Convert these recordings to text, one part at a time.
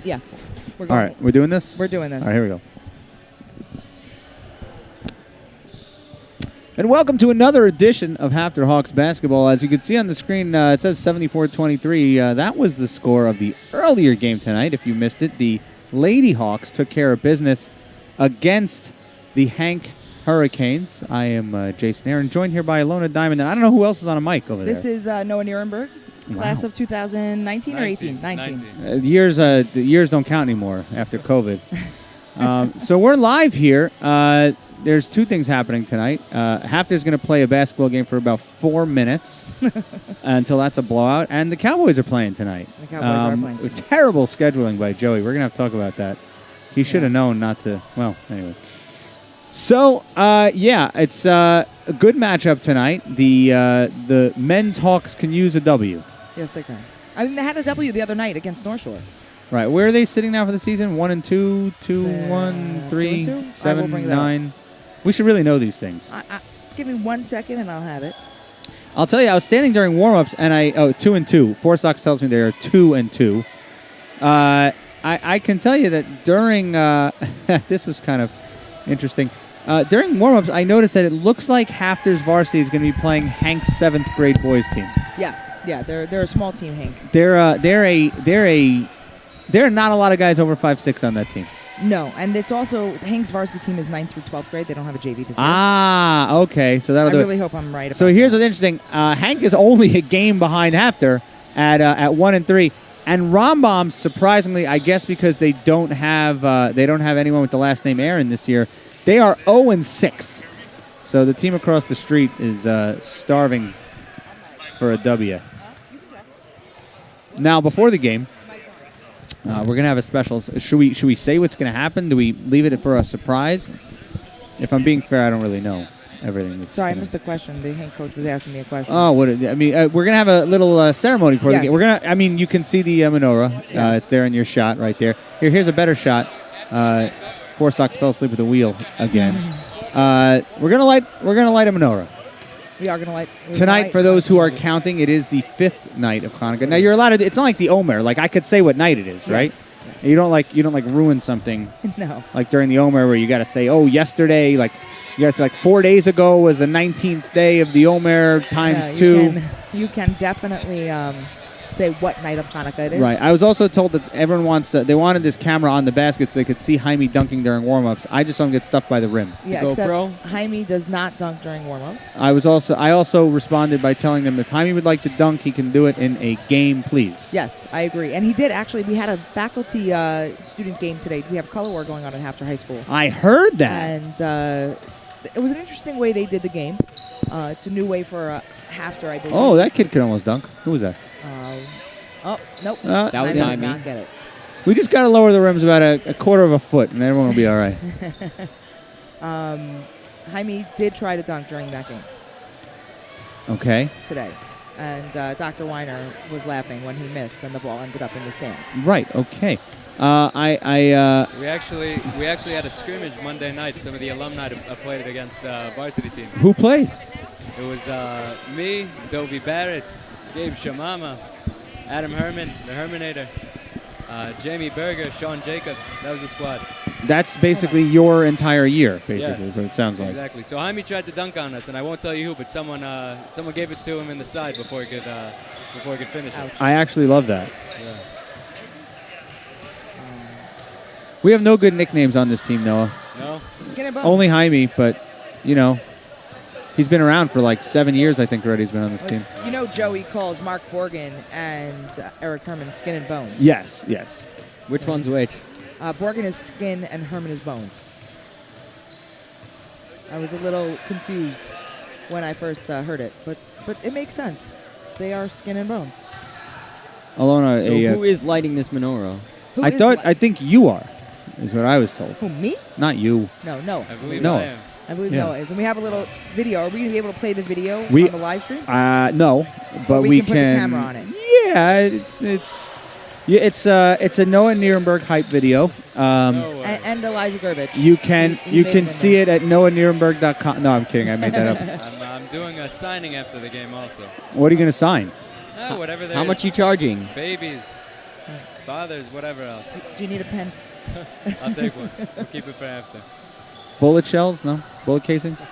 Yeah. We're All going. right, we're doing this? We're doing this. All right, here we go. And welcome to another edition of Haftr Hawks basketball. As you can see on the screen, it says 74-23. That was the score of the earlier game tonight. If you missed it, the Lady Hawks took care of business against the Hanc Hurricanes. I am Jason Aaron, joined here by Alona Diamond. And I don't know who else is on a mic over there. This is Noah Nuremberg, class of 2019 or 18? 19. The years don't count anymore after COVID. So we're live here. There's two things happening tonight. Haftr's going to play a basketball game for about 4 minutes until that's a blowout. And the Cowboys are playing tonight. The Cowboys are playing tonight. Terrible scheduling by Joey. We're going to have to talk about that. He should have known not to. Well, anyway. So, it's a good matchup tonight. The men's Hawks can use a W. Yes, they can. I mean, they had a W the other night against North Shore. Right. Where are they sitting now for the season? 1-2, 2-1, 3, 2-2? 7, 9. We should really know these things. Give me 1 second and I'll have it. I'll tell you, I was standing during warm-ups and 2-2. Four Sox tells me they are 2-2. I can tell you that during this was kind of interesting. During warm-ups, I noticed that it looks like Haftr's Varsity is going to be playing Hanc's 7th grade boys team. Yeah, they're a small team, Hanc. There are not a lot of guys over 5'6" on that team. No, and it's also Hanc's varsity team is 9th through 12th grade. They don't have a JV this year. Ah, okay. So that'll I do really it. hope I'm right about So here's that. what's interesting. Hanc is only a game behind Haftr at 1-3, and Rambam, surprisingly, I guess because they don't have anyone with the last name Aaron this year, they are 0-6. So the team across the street is starving for a W. Now, before the game, we're going to have a special. Should we say what's going to happen? Do we leave it for a surprise? If I'm being fair, I don't really know everything. Sorry, I missed the question. The Hanc coach was asking me a question. Oh, we're going to have a little ceremony before the game. You can see the menorah. Yes. It's there in your shot right there. Here's a better shot. Four Sox fell asleep at the wheel again. We're going to light a menorah. We are going to light. Tonight, for those who are counting, it is the 5th night of Hanukkah. Now you're allowed to. It's not like the Omer. Like I could say what night it is, right? Yes. You don't like ruin something. No. Like during the Omer, where you got to say, oh, yesterday, like you got to say, like 4 days ago was the 19th day of the Omer times 2. You can definitely say what night of Hanukkah it is. Right. I was also told that everyone wants. They wanted this camera on the basket so they could see Jaime dunking during warm-ups. I just don't get stuffed by the rim. Yeah, except Jaime does not dunk during warm-ups. I also responded by telling them if Jaime would like to dunk, he can do it in a game, please. Yes, I agree. And he did actually. We had a faculty student game today. We have color war going on at Haftr High School. I heard that. And it was an interesting way they did the game. It's a new way for Haftr, I believe. Oh, that kid could almost dunk. Who was that? Nope. That was I Jaime. did not get it. We just got to lower the rims about a quarter of a foot, and everyone will be all right. Jaime did try to dunk during that game. Okay. Today. And Dr. Weiner was laughing when he missed, and the ball ended up in the stands. Right. Okay. We actually had a scrimmage Monday night. Some of the alumni played against the varsity team. Who played? It was me, Dovie Barrett, Gabe Shamama, Adam Herman, the Herminator, Jamie Berger, Sean Jacobs. That was the squad. That's basically your entire year, basically, Yes. is what it sounds like. Exactly. So Jaime tried to dunk on us, and I won't tell you who, but someone gave it to him in the side before he could finish it. I actually love that. Yeah. We have no good nicknames on this team, Noah. No? Skin and bones. Only Jaime, but, he's been around for like 7 years, I think, already he's been on this team. You know Joey calls Mark Borgen and Eric Herman skin and bones. Yes. Which one's which? Borgen is skin and Herman is bones. I was a little confused when I first heard it, but it makes sense. They are skin and bones. Alona, So who is lighting this menorah? I think you are, is what I was told. Who, me? Not you. No. I believe No. I am. I believe Yeah. Noah is. And we have a little video. Are we going to be able to play the video We- on the live stream? No, but we can put the camera on it. Yeah, it's a Noah Nuremberg hype video. And Elijah Gerbich. You can He made him in see there. it at noahnuremberg.com. No, I'm kidding. I made that up. I'm doing a signing after the game also. What are you going to sign? Whatever. How much you charging? Babies. fathers, whatever else. Do you need a pen? I'll take one. We'll keep it for after. Bullet shells? No? Bullet casings?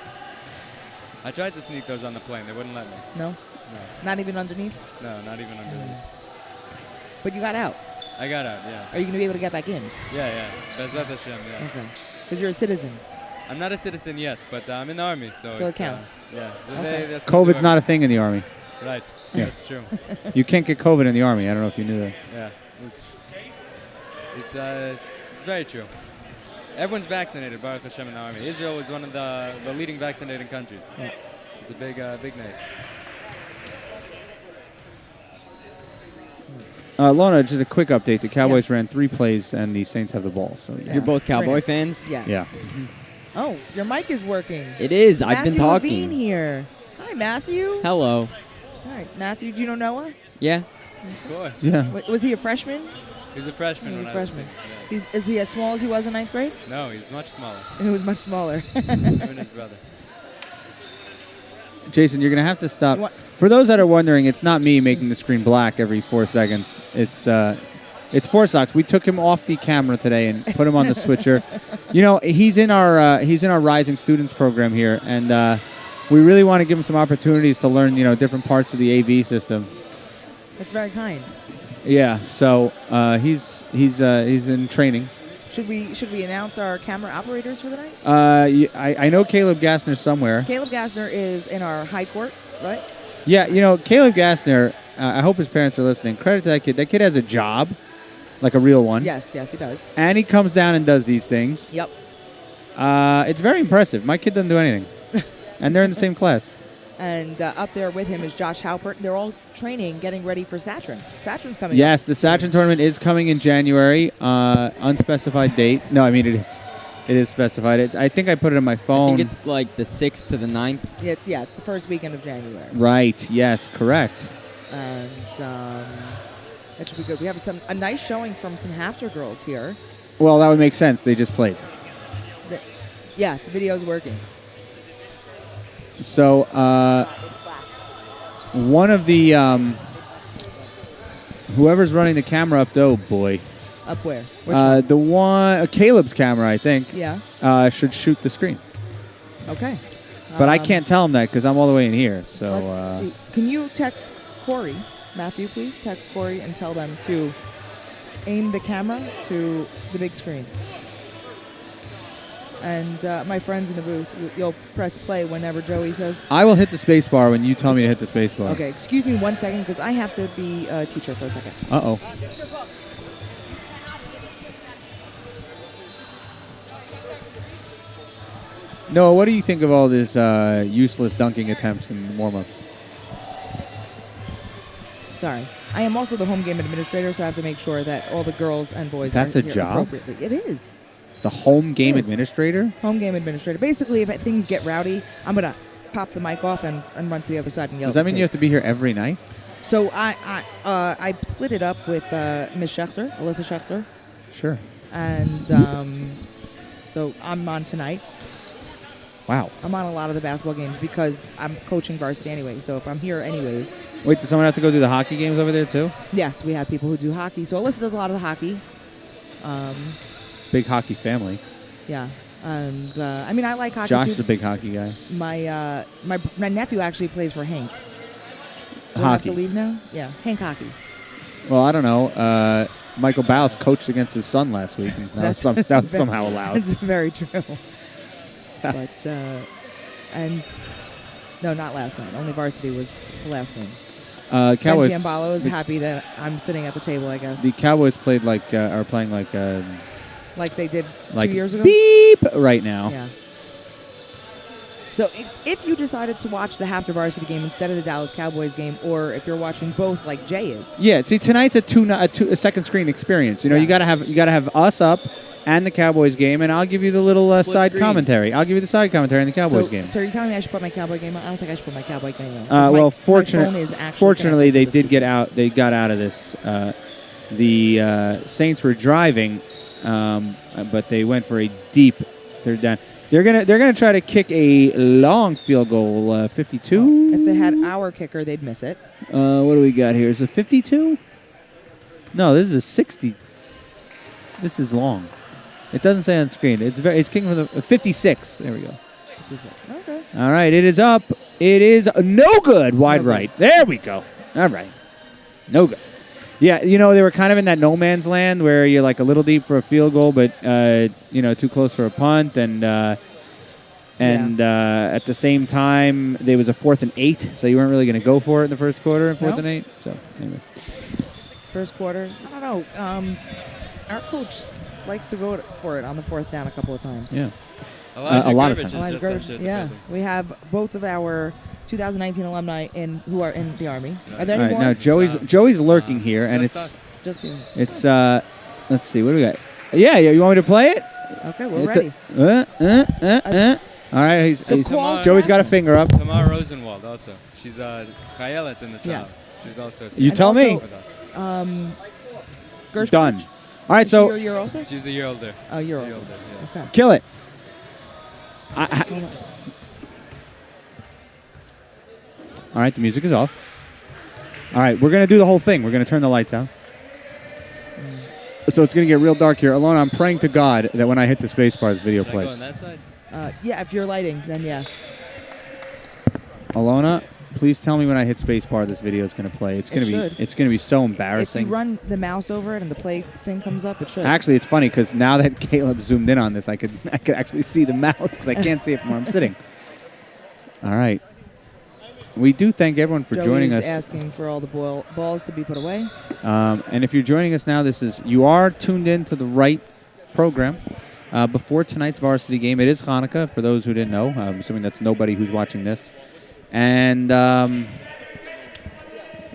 I tried to sneak those on the plane. They wouldn't let me. No? No. Not even underneath? No, not even underneath. But you got out. I got out, yeah. Are you going to be able to get back in? Yeah. Bezrat Hashem, yeah. Okay. Because you're a citizen. I'm not a citizen yet, but I'm in the army, so it counts. Yeah. So Okay. that's COVID's not a thing in the Army. Right. Yeah. That's true. You can't get COVID in the Army. I don't know if you knew that. Yeah. It's very true. Everyone's vaccinated, Baruch Hashem, in the army. Israel is one of the leading vaccinating countries. Yeah. So it's a big nice. Lona, just a quick update. The Cowboys ran 3 plays, and the Saints have the ball. So Yeah. You're both Cowboy Great. fans? Yes. Yeah. Oh, your mic is working. It is. I've been Matthew talking. Levine here. Hi, Matthew. Hello. All right, Matthew, do you know Noah? Yeah. Of course. Yeah. Was he a freshman? He was a freshman He was when a I was freshman. yeah. Is he as small as he was in 9th grade? No, he's much smaller. He was much smaller. Him and his brother. Jason, you're going to have to stop. What? For those that are wondering, it's not me making the screen black every 4 seconds. It's Four Sox. We took him off the camera today and put him on the switcher. You know, he's in our Rising Students program here, and we really want to give him some opportunities to learn, different parts of the AV system. That's very kind. Yeah, so he's in training. Should we announce our camera operators for the night? I know Caleb Gastner somewhere. Caleb Gastner is in our high court, right? Yeah, Caleb Gastner, I hope his parents are listening. Credit to that kid. That kid has a job, like a real one. Yes, he does. And he comes down and does these things. Yep. It's very impressive. My kid doesn't do anything. And they're in the same class. And up there with him is Josh Halpert. They're all training, getting ready for Saturn. Saturn's coming Yes, up. the Saturn tournament is coming in January. Unspecified date. No, I mean, it is specified. I think I put it on my phone. I think it's like the 6th to the 9th. It's the first weekend of January. Right, yes, correct. And that should be good. We have a nice showing from some Haftr girls here. Well, that would make sense. They just played. The video's working. So, one of the whoever's running the camera up, oh boy, Up where? Which one? the one Caleb's camera, I think, Yeah. should shoot the screen. Okay. But I can't tell him that because I'm all the way in here. So, Let's see. Can you text Corey, Matthew, please text Corey and tell them to aim the camera to the big screen. And my friends in the booth, you'll press play whenever Joey says. I will hit the space bar when you tell me to hit the space bar. Okay, excuse me 1 second because I have to be a teacher for a second. Uh-oh. Noah, what do you think of all this useless dunking attempts and warm-ups? Sorry. I am also the home game administrator, so I have to make sure that all the girls and boys That's are a here job? appropriately. It is. The home game Yes. administrator? Home game administrator. Basically, if things get rowdy, I'm going to pop the mic off and run to the other side and yell. Does that at the mean you have kids. to be here every night? So I split it up with Ms. Schechter, Alyssa Schechter, Sure. and so I'm on tonight. Wow. I'm on a lot of the basketball games because I'm coaching varsity anyway. So if I'm here anyways, Wait, does someone have to go do the hockey games over there too? yes, we have people who do hockey. So Alyssa does a lot of the hockey. Big hockey family. Yeah, and I mean I like hockey Josh too. is a big hockey guy. My nephew actually plays for Hanc. Do I have to Hockey. leave now? Yeah, Hanc hockey. Well, I don't know. Michael Baus coached against his son last week. And that was somehow allowed. That's very true. But and no, not last night. Only varsity was the last game. Cowboys. Ben Giambalo is happy that I'm sitting at the table. I guess The Cowboys played are playing like they did 2 years ago. beep right now. Yeah. So if you decided to watch the Haftr varsity game instead of the Dallas Cowboys game, or if you're watching both like Jay is, Yeah. See, tonight's a second screen experience. You know, Yeah. you gotta have us up and the Cowboys game, and I'll give you the little side screen. commentary. I'll give you the side commentary on the Cowboys game. So you're telling me I should put my Cowboy game on? I don't think I should put my Cowboy game on. 'Cause Well, my phone is actually fortunately, they connected to did the get out. They got out of this. The Saints were driving, but they went for a deep third down. They're gonna try to kick a long field goal, 52. If they had our kicker, they'd miss it. What do we got here? Is it 52? No, this is a 60. This is long. It doesn't say on screen. It's king from the 56. There we go. Okay. All right, it is up. It is no good. Wide No right. There we go. All right. No good. Yeah, they were kind of in that no man's land where you're like a little deep for a field goal, but too close for a punt, and at the same time there was a 4th and 8, so you weren't really going to go for it in the first quarter, 4th and 8. So anyway, First quarter. I don't know. Our coach likes to go for it on the 4th down a couple of times. yeah. Elijah a lot of Garbage times. is just entered the building. We have both of our 2019 alumni who are in the Army. Are there All any right, more? now Joey's lurking here, and Just Just you. it's let's see, what do we got? Yeah, you want me to play it? Okay, we're ready. All right, Paul Joey's got a finger up. Tamar Rosenwald also. She's a Chayelet in the town. Yes. She's also a You tell me. with us. Gershkovich? Done. All right, Is so she your also? She's a year older. Oh, you're A year older. older, yeah. Okay. kill it. Hold on. All right, the music is off. All right, we're going to do the whole thing. We're going to turn the lights out. So it's going to get real dark here. Alona, I'm praying to God that when I hit the space bar, this video Should I go on plays. that side? Yeah, if you're lighting, then yeah. Alona, please tell me when I hit space bar, this video is going to play. It's going to should. be. It's going to be so If embarrassing. you run the mouse over it and the play thing comes up, it should. Actually, it's funny because now that Caleb zoomed in on this, I could actually see the mouse because I can't see it from where I'm sitting. All right. We do thank everyone for joining us. Joey's asking for all the balls to be put away. And if you're joining us now, you are tuned in to the right program. Before tonight's varsity game, it is Hanukkah, for those who didn't know. I'm assuming that's nobody who's watching this. And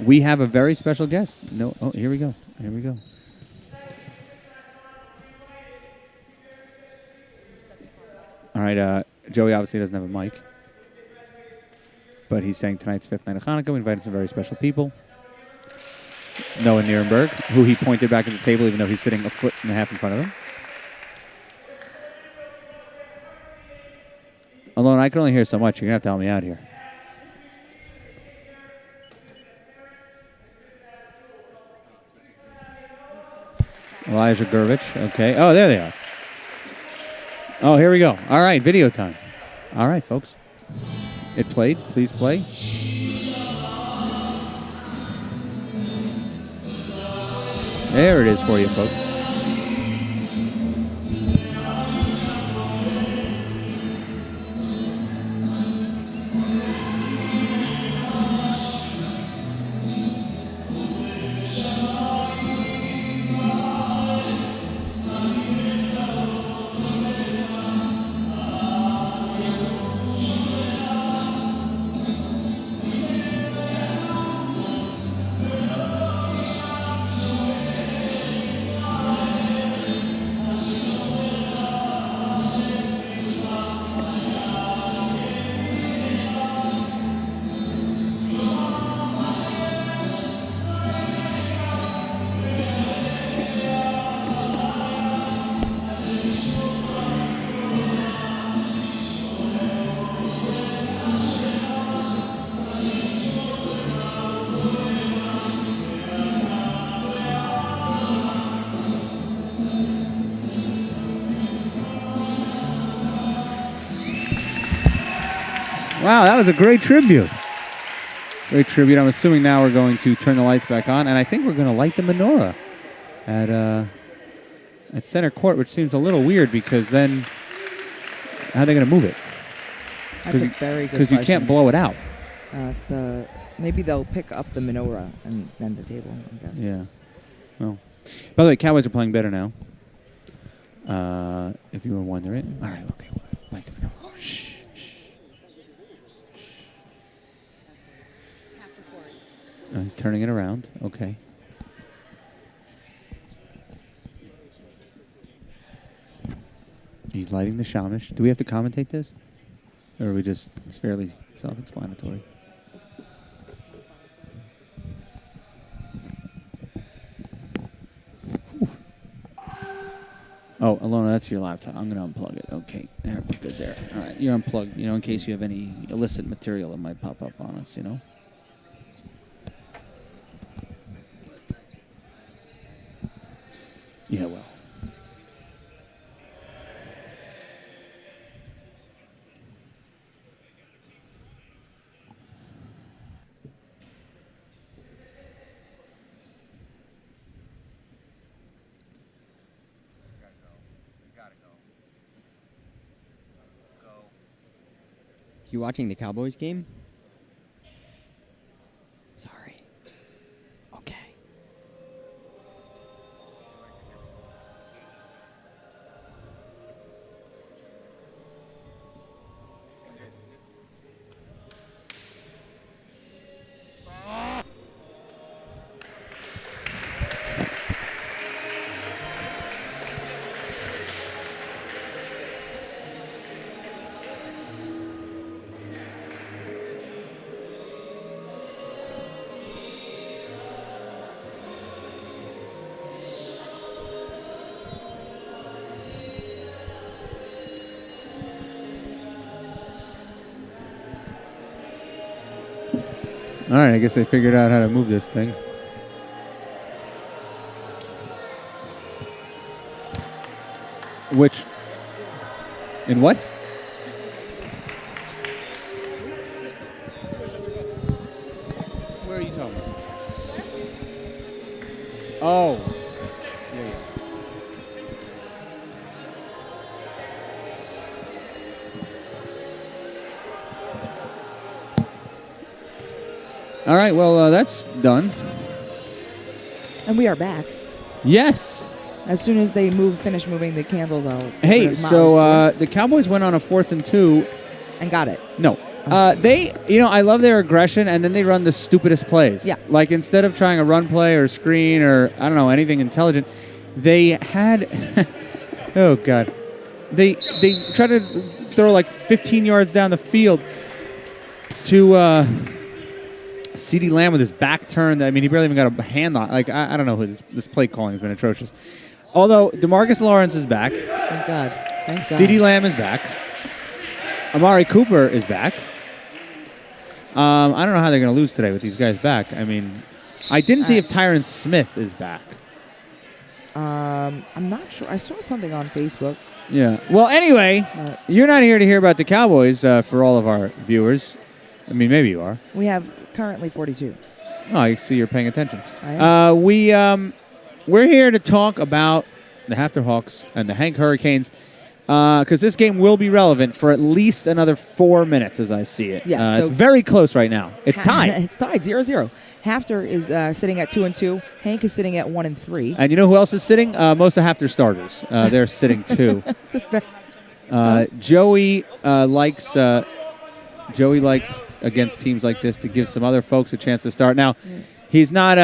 we have a very special guest. Here we go. Here we go. All right, Joey obviously doesn't have a mic. But he's saying tonight's 5th night of Hanukkah. We invited some very special people. Noah Nierenberg, who he pointed back at the table even though he's sitting a foot and a half in front of him. Alone, I can only hear so much. You're going to have to help me out here. Elijah Gurvich. Okay. Oh, there they are. Oh, here we go. All right, video time. All right, folks. It played. Please play. There it is for you, folks. Wow, that was a great tribute. Great tribute. I'm assuming now we're going to turn the lights back on, and I think we're going to light the menorah at center court, which seems a little weird because then how are they going to move it? That's a very good Because you can't blow it out. Maybe they'll pick up the menorah and then the table, I guess. Yeah. Well, by the way, Cowboys are playing better now. If you were wondering. All right. Okay. Light the menorah. Shh. He's turning it around. Okay. He's lighting the shamash. Do we have to commentate this? Or are we just, it's fairly self-explanatory? Whew. Oh, Alona, that's your laptop. I'm going to unplug it. Okay. There, we're good there. All right. You're unplugged, in case you have any illicit material that might pop up on us, Yeah, well. You watching the Cowboys game? Sorry. Okay. All right, I guess they figured out how to move this thing. Which, in what? Where are you talking about? Oh. Yeah, yeah. All right, well, that's done. And we are back. Yes. As soon as they finish moving the candles out. Hey, so the Cowboys went on a 4th and 2. And got it. No. I love their aggression, and then they run the stupidest plays. Yeah. Like, instead of trying a run play or screen or, I don't know, anything intelligent, they had, oh, God. They tried to throw like 15 yards down the field to CeeDee Lamb with his back turned. I mean, he barely even got a hand on. Like, I don't know. This play calling has been atrocious. Although, DeMarcus Lawrence is back. Thank God. Thank God. CeeDee Lamb is back. Amari Cooper is back. I don't know how they're going to lose today with these guys back. I mean, I didn't see if Tyron Smith is back. I'm not sure. I saw something on Facebook. Yeah. Well, anyway, you're not here to hear about the Cowboys for all of our viewers. I mean, maybe you are. We have currently 42. Oh, I see you're paying attention. I am. We're here to talk about the Haftr Hawks and the Hanc Hurricanes because this game will be relevant for at least another 4 minutes as I see it. Yeah, it's very close right now. It's tied. It's tied 0-0. Haftr is sitting at 2-2. Hanc is sitting at 1-3. And you know who else is sitting? Most of Hafter starters. They're sitting too. It's a fair. Joey likes against teams like this to give some other folks a chance to start. Now, he's not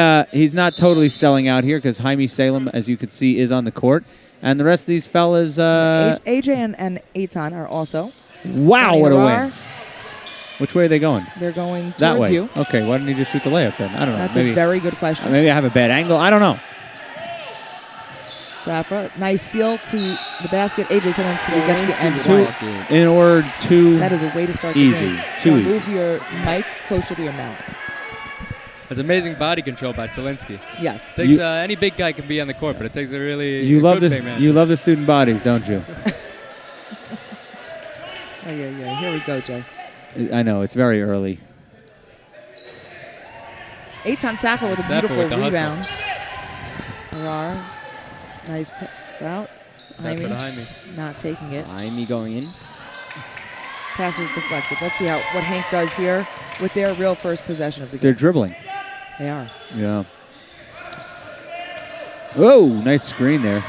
totally selling out here because Jaime Salem, as you can see, is on the court, and the rest of these fellas. AJ and Eitan are also. Wow, what a win! Which way are they going? They're going towards that way. you. Okay, why didn't you just shoot the layup then? I don't know. That's maybe, a very good question. Maybe I have a bad angle. I don't know. Sapa, nice seal to the basket. AJ Zelensky gets the end two. In order to. That is a way to start easy. the game. Too easy. Move your mic closer to your mouth. That's amazing body control by Zelensky. Yes. Takes any big guy can be on the court, but it takes a really you love good this. big man. You love the student bodies, don't you? Oh yeah. Here we go, Jay. I know it's very early. Eitan Safa with a Safa beautiful with the rebound. Arar, nice pass out. Jaime not taking it. Jaime going in. Pass was deflected. Let's see what Hanc does here with their real first possession of the game. They're dribbling. They are. Yeah. Oh, nice screen there.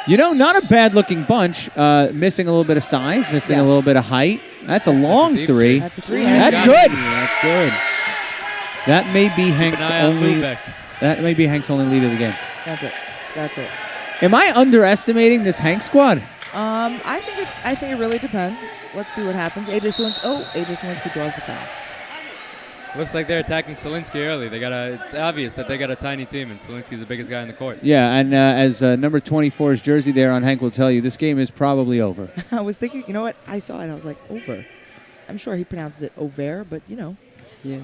You know, not a bad-looking bunch. Missing a little bit of size, missing a little bit of height. That's a long three. That's a three. That's good. That's good. That may be Hank's only. That may be Hank's only lead of the game. That's it. Am I underestimating this Hank squad? I think it really depends. Let's see what happens. AJ Zelensky draws the foul. Looks like they're attacking Zelensky early. It's obvious that they got a tiny team, and Zelensky's the biggest guy on the court. Yeah, and as number 24's jersey there on Hank will tell you, this game is probably over. I was thinking, you know what? I saw it. I was like, over. I'm sure he pronounces it over, but you know. Yeah.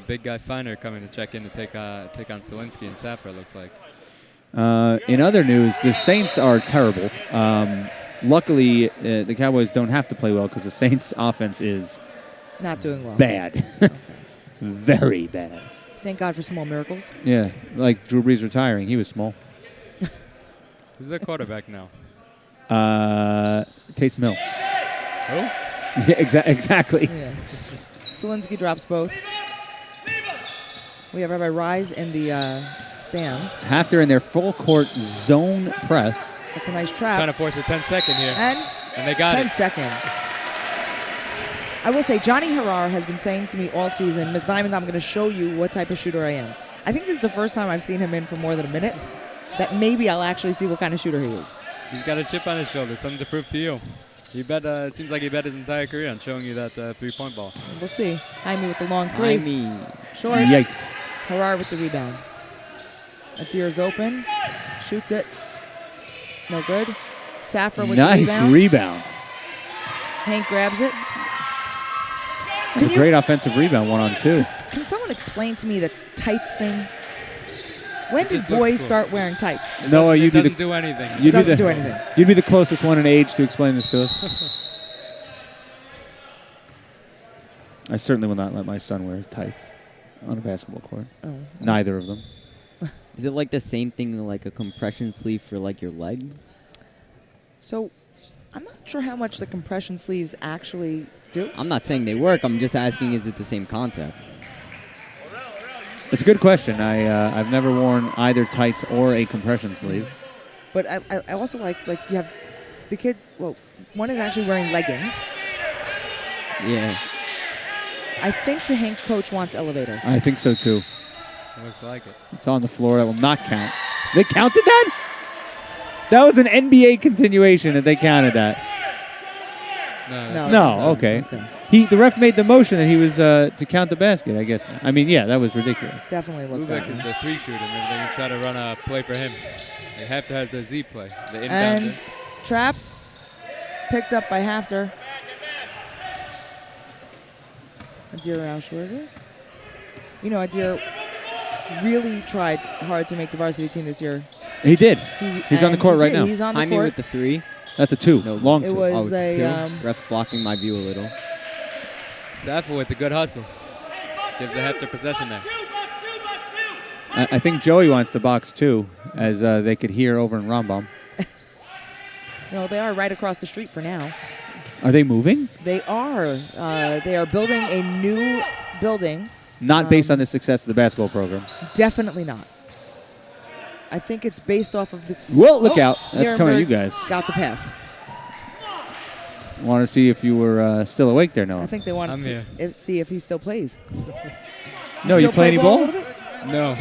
Big guy Feiner coming to check in to take on Zelensky and Sappho, looks like. In other news, the Saints are terrible. Luckily, the Cowboys don't have to play well because the Saints' offense is Not doing well. bad. Very bad. Thank God for small miracles. Yeah, like Drew Brees retiring. He was small. Who's their quarterback now? Taysom Hill. Who? Yeah, exactly. Yeah. Selinsky drops both. We have Rabbi Rise in the stands. Haftr in their full court zone press. That's a nice Trying to trap. force a 10-second here. And And they got 10 it. seconds. I will say, Johnny Harrar has been saying to me all season, Ms. Diamond, I'm going to show you what type of shooter I am. I think this is the first time I've seen him in for more than a minute, that maybe I'll actually see what kind of shooter he is. He's got a chip on his shoulder, something to prove to you. He bet. It seems like he bet his entire career on showing you that three-point ball. We'll see. Jaime with the long three. Short. Yikes. Harrar with the rebound. Adir's open. Shoots it. No good. Safra with the Nice rebound. rebound. Hank grabs it. A great offensive rebound, 1-on-2. Can someone explain to me the tights thing? When did just looks boys cool. start wearing tights? No, It you'd be doesn't the do anything. you'd be Doesn't the- do anything. You'd be the closest one in age to explain this to us. I certainly will not let my son wear tights on a basketball court. Oh. Neither of them. Is it like the same thing like a compression sleeve for like your leg? So, I'm not sure how much the compression sleeves actually do. I'm not saying they work. I'm just asking, is it the same concept? It's a good question. I've never worn either tights or a compression sleeve. But I also like you have the kids, well, one is actually wearing leggings. Yeah. I think the Hank coach wants elevator. I think so too. Looks like it. It's on the floor. That will not count. They counted that? That was an NBA continuation if they counted that. No. No, okay. The ref made the motion that he was to count the basket, I guess. I mean, yeah, that was ridiculous. Definitely looked Lubek that is way. the three shooter. Maybe they can try to run a play for him. They have to have the Z play. The inbound. And trap picked up by Haftr. Adir Auschwitz. You know, Adir really tried hard to make the varsity team this year. He did. He's on the And court he right did. now. He's on the Jaime court. with the 3. That's a 2. No, Long It 2. was it's a 2. Ref's blocking my view a little. Safa with the good hustle. Gives the Haftr possession there. I think Joey wants the box too, as they could hear over in Rambam. No, they are right across the street for now. Are they moving? They are. They are building a new building. Not based on the success of the basketball program. Definitely not. I think it's based off of the. Well, look out. That's coming at you Nuremberg guys. Got the pass. Want to see if you were still awake there, Noah? I think they wanted I'm to here. see if he still plays. No, you Still play any a ball? little bit? No.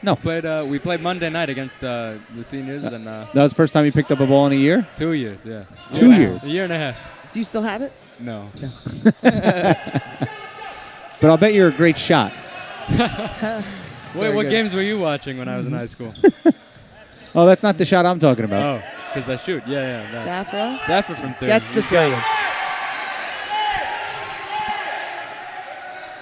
No. We played Monday night against the seniors and That was the first time you picked up a ball in a year? 2 years, yeah. 2 years. A year and a half. Do you still have it? No. But I'll bet you're a great shot. Wait, what good. games were you watching when I was in high school? Oh, that's not the shot I'm talking about. Oh, because I shoot. Yeah. That. Safra Safa from 30. gets the He's got three. it.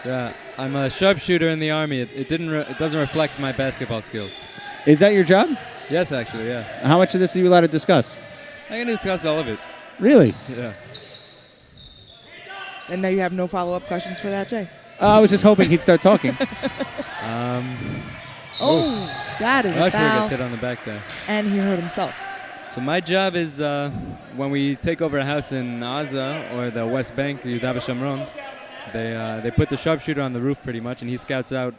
Yeah, I'm a sharpshooter in the Army. It doesn't reflect my basketball skills. Is that your job? Yes, actually, yeah. How much of this are you allowed to discuss? I can discuss all of it. Really? Yeah. And now you have no follow-up questions for that, Jay? I was just hoping he'd start talking. Oh, that is a Usher foul. gets hit on the back there. And he hurt himself. So my job is when we take over a house in Gaza or the West Bank, Yehuda V'Shamron, they put the sharpshooter on the roof pretty much, and he scouts out,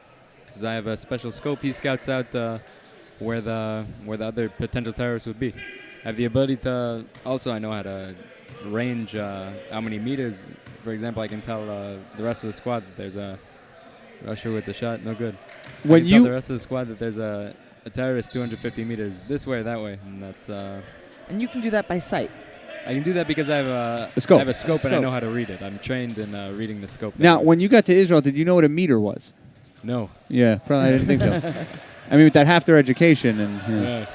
because I have a special scope, he scouts out where the other potential terrorists would be. I have the ability to, also I know how to range how many meters. For example, I can tell the rest of the squad that there's a rusher with the shot, no good. When I can tell you the rest of the squad that there's a terrorist 250 meters this way or that way, and that's... And you can do that by sight. I can do that because I have A scope. I have a scope and I scope. know how to read it. I'm trained in reading the scope. now, when you got to Israel, did you know what a meter was? No. Yeah, probably. I didn't think so. I mean, with that Haftr education and Yeah.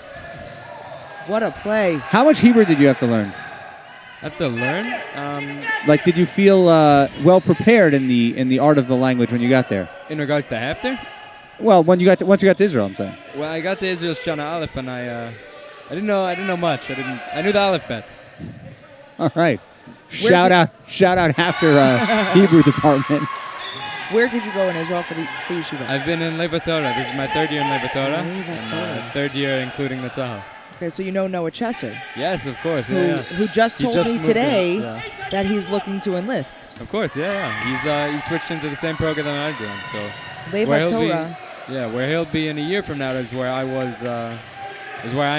What a play. how much Hebrew did you have to learn? I have to learn. Like, did you feel well prepared in the art of the language when you got there? In regards to Haftr, Well, once you got to Israel, I'm saying. Well, I got to Israel Shana Aleph, and I didn't know much. I knew the Aleph bet. All right. Shout out Haftr Hebrew department. Where did you go in Israel for yeshiva? I've been in Leva Torah. This is my third year in Leva Torah. And third year including the Tzahal. Okay, so you know Noah Chesser, Yes, of course. who just told me moved today in, yeah. that he's looking to enlist. Of course, yeah. He's switched into the same program that I'm doing. So Leva Torah. where he'll be in a year from now is where I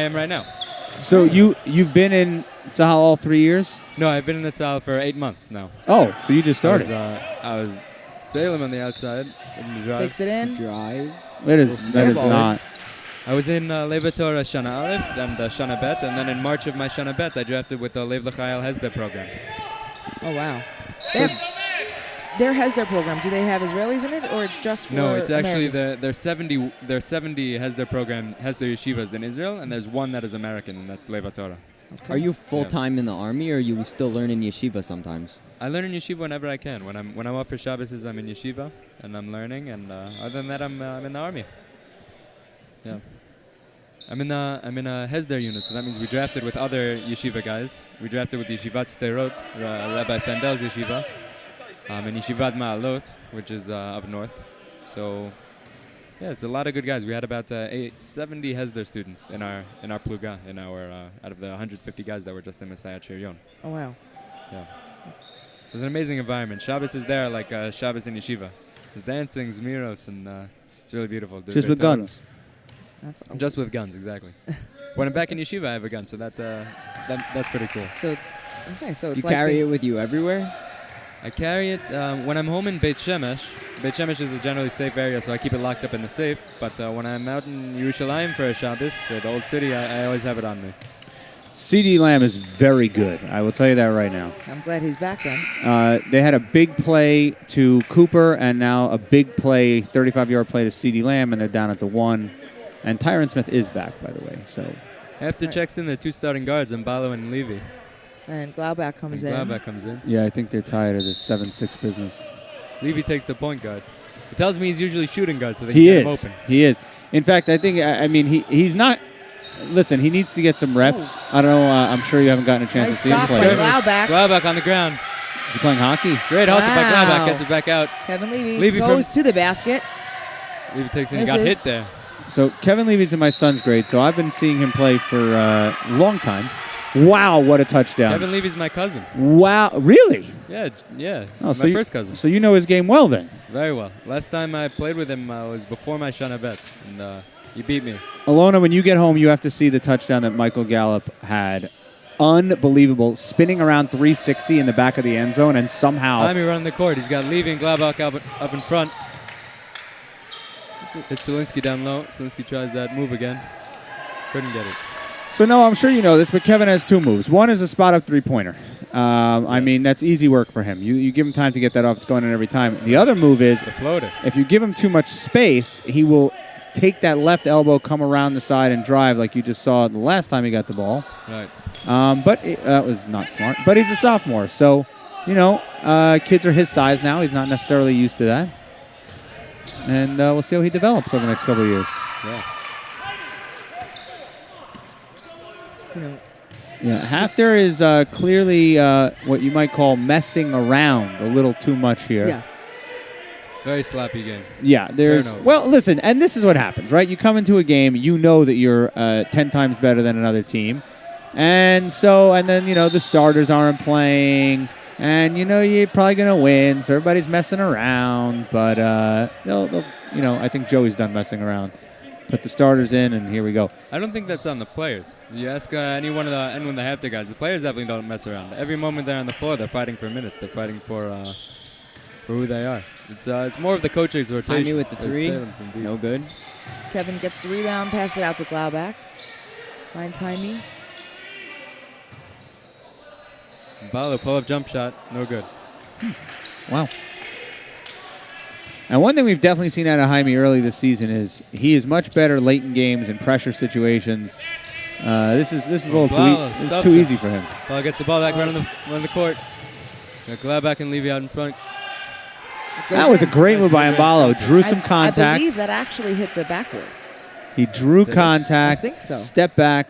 am right now. So you've been in Tzahal all 3 years? No, I've been in the Tzahal for 8 months now. Oh, so you just started. I was sailing on the outside. Takes it in. Drive. That is not. I was in Leva Torah Shana Aleph and Shana Bet, and then in March of my Shana Bet, I drafted with the Lev L'Chayil Hesder program. Oh, wow. Their Hesder program, do they have Israelis in it, or it's just for No, it's actually Americans? there's 70 Hesder program, Hesder yeshivas in Israel, and there's one that is American, and that's Leva Torah. Are you full-time in the Army, or are you still learning yeshiva sometimes? I learn in yeshiva whenever I can. When I'm off for Shabbos, I'm in yeshiva, and I'm learning, and other than that, I'm in the Army. Yeah. I'm in a Hesder unit, so that means we drafted with other yeshiva guys. We drafted with Yeshivat Sderot, Rabbi Fendel's yeshiva, and Yeshivat Ma'alot, which is up north. So, yeah, it's a lot of good guys. We had about 70 Hesder students in our pluga, out of the 150 guys that were just in Messiah Shirion. Oh, wow. Yeah. It was an amazing environment. Shabbos is there like Shabbos in yeshiva. There's dancing, zmiros, and it's really beautiful. Just with guns. Just with guns, exactly. When I'm back in yeshiva, I have a gun, so that's pretty cool. So it's okay. So it's You like carry it with you everywhere? I carry it when I'm home in Beit Shemesh. Beit Shemesh is a generally safe area, so I keep it locked up in the safe. But when I'm out in Yerushalayim for a Shabbos, the old city, I always have it on me. CD Lamb is very good. I will tell you that right now. I'm glad he's back then. They had a big play to Cooper, and now a big play, 35-yard play to CD Lamb, and they're down at the 1. And Tyron Smith is back, by the way. So After checks in the 2 starting guards, Mbalo and Levy. And Glaubach comes in. Glaubach comes in. yeah, I think they're tired of this 7-6 business. Levy takes the point guard. It tells me he's usually shooting guard, so they He can get him is. open. He is. In fact, I think. I mean, he's not. Listen, he needs to get some reps. I don't know. I'm sure you haven't gotten a chance Nice to see him stop play. by Glaubach. Glaubach on the ground. Is he playing hockey? Great hustle by Wow. Glaubach. Gets it back out. Kevin Levy, Levy goes to the basket. Levy takes it. He This got is- hit there. So Kevin Levy's in my son's grade, so I've been seeing him play for a long time. Wow, what a touchdown. Kevin Levy's my cousin. Wow, really? Yeah. Oh, My so you- first cousin. So you know his game well then. Very well. Last time I played with him was before my Shana Bet, and he beat me. Alona, when you get home, you have to see the touchdown that Michael Gallup had. Unbelievable. Spinning around 360 in the back of the end zone, and somehow... Jaime running the court. He's got Levy and Glaubach up in front. It's Zielinski down low. Zielinski tries that move again. Couldn't get it. So, no, I'm sure you know this, but Kevin has 2 moves. One is a spot-up three-pointer. I mean, that's easy work for him. You give him time to get that off. It's going in every time. The other move is... The floater. If you give him too much space, he will take that left elbow, come around the side, and drive like you just saw the last time he got the ball. Right. But that was not smart. But he's a sophomore, so, kids are his size now. He's not necessarily used to that. And we'll see how he develops over the next couple of years. Yeah. Yeah, Haftr is clearly what you might call messing around a little too much here. Yes. Very sloppy game. Yeah, there's... Turnover. Well, listen, and this is what happens, right? You come into a game, you know that you're 10 times better than another team. And then, the starters aren't playing, and, you're probably going to win, so everybody's messing around. But, they'll I think Joey's done messing around. Put the starters in, and here we go. I don't think that's on the players. You ask any one of the Haftr guys, the players definitely don't mess around. Every moment they're on the floor, they're fighting for minutes. They're fighting for who they are. It's more of the coach's rotation. Jaime with the They're 3. sailing from deep. No good. Kevin gets the rebound, passes it out to Glaubach. Finds Jaime. Mbalo, pull-up jump shot, no good. Wow. And one thing we've definitely seen out of Jaime early this season is he is much better late in games and pressure situations. This is a little Mbalo too easy for him. Mbalo gets the ball back right on the court. Got Glaubach and Levy out in front. That was a great move by Mbalo. Drew some I contact. believe that actually hit the backboard. He drew contact, I think so. stepped back,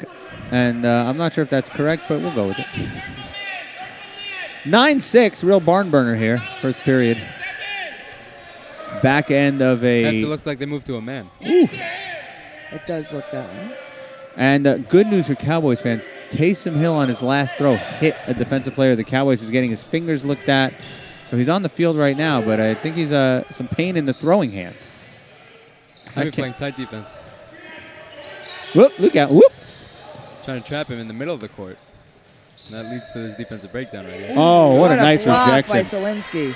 and I'm not sure if that's correct, but we'll go with it. 9-6, real barn burner here, first period. Back end of a... Haftr looks like they moved to a man. Ooh. It does look that way. And good news for Cowboys fans, Taysom Hill on his last throw hit a defensive player. The Cowboys was getting his fingers looked at. So he's on the field right now, but I think he's some pain in the throwing hand. Maybe playing tight defense. Whoop, look out, whoop. Trying to trap him in the middle of the court. And that leads to this defensive breakdown right here. Oh, what a nice block rejection. by Solinsky.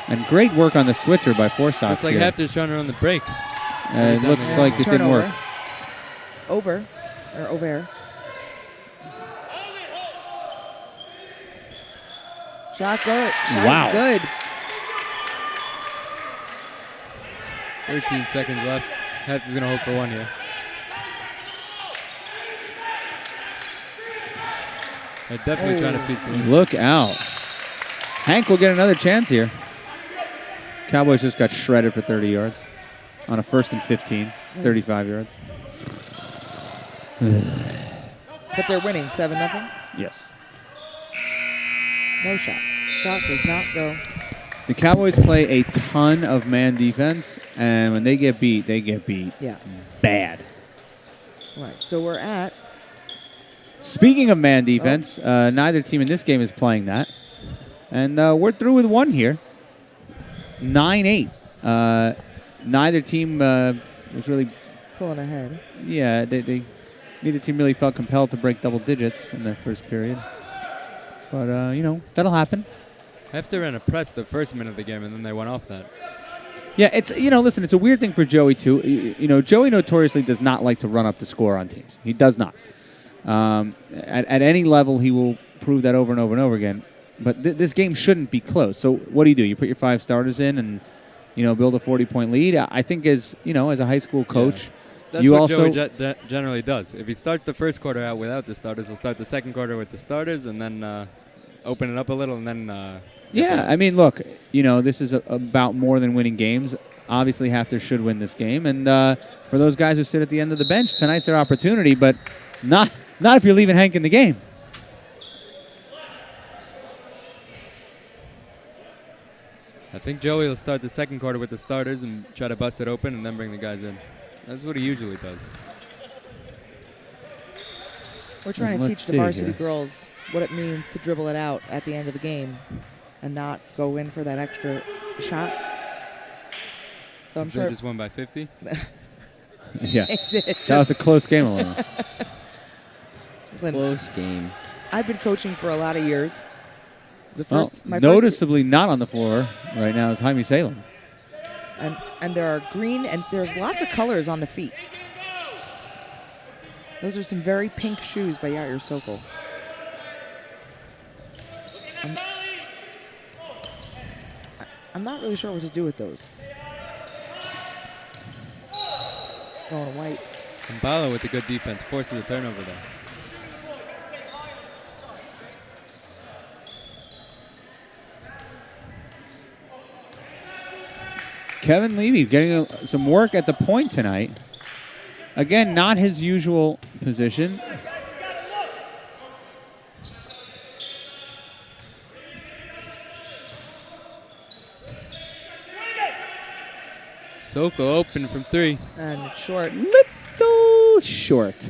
And great work on the switcher by Forsyth. Looks like Hafter's trying to run the break. It looks like it didn't work. Over. Shot good. Wow. Good. 13 seconds left. Hafter's going to hope for one here. They're definitely trying to feed some. Look out. Hanc will get another chance here. Cowboys just got shredded for 30 yards on a 1st and 15, 35 yards. But they're winning 7-0. Yes. No shot. Shot does not go. The Cowboys play a ton of man defense, and when they get beat, they get beat Yeah. bad. Right. So we're at. Speaking of man defense, neither team in this game is playing that. And we're through with one here. 9-8. Neither team was really... Pulling ahead. Yeah, neither team really felt compelled to break double digits in the first period. But, that'll happen. Hafter ran a press the first minute of the game, and then they went off that. Yeah, listen, it's a weird thing for Joey, too. Joey notoriously does not like to run up the score on teams. He does not. At any level, he will prove that over and over and over again. But this game shouldn't be close. So what do? You put your 5 starters in and, build a 40-point lead. I think as a high school coach, That's you what also Joey generally does. If he starts the first quarter out without the starters, he'll start the second quarter with the starters and then open it up a little and then... look, this is about more than winning games. Obviously, Haftr should win this game. And for those guys who sit at the end of the bench, tonight's their opportunity, but not if you're leaving Hanc in the game. I think Joey will start the second quarter with the starters and try to bust it open and then bring the guys in. That's what he usually does. We're trying to teach the varsity girls what it means to dribble it out at the end of a game and not go in for that extra shot. So I'm sure They just won by 50. Yeah. they did. That was a close game alone. Close game. I've been coaching for a lot of years. My noticeably not on the floor right now is Jaime Salem. And there are green and there's lots of colors on the feet. Those are some very pink shoes by Yair Sokol. I'm not really sure what to do with those. It's going white. Mbalo with the good defense forces a turnover there. Kevin Levy getting some work at the point tonight. Again, not his usual position. Sokol open from 3. And it's short. Little short.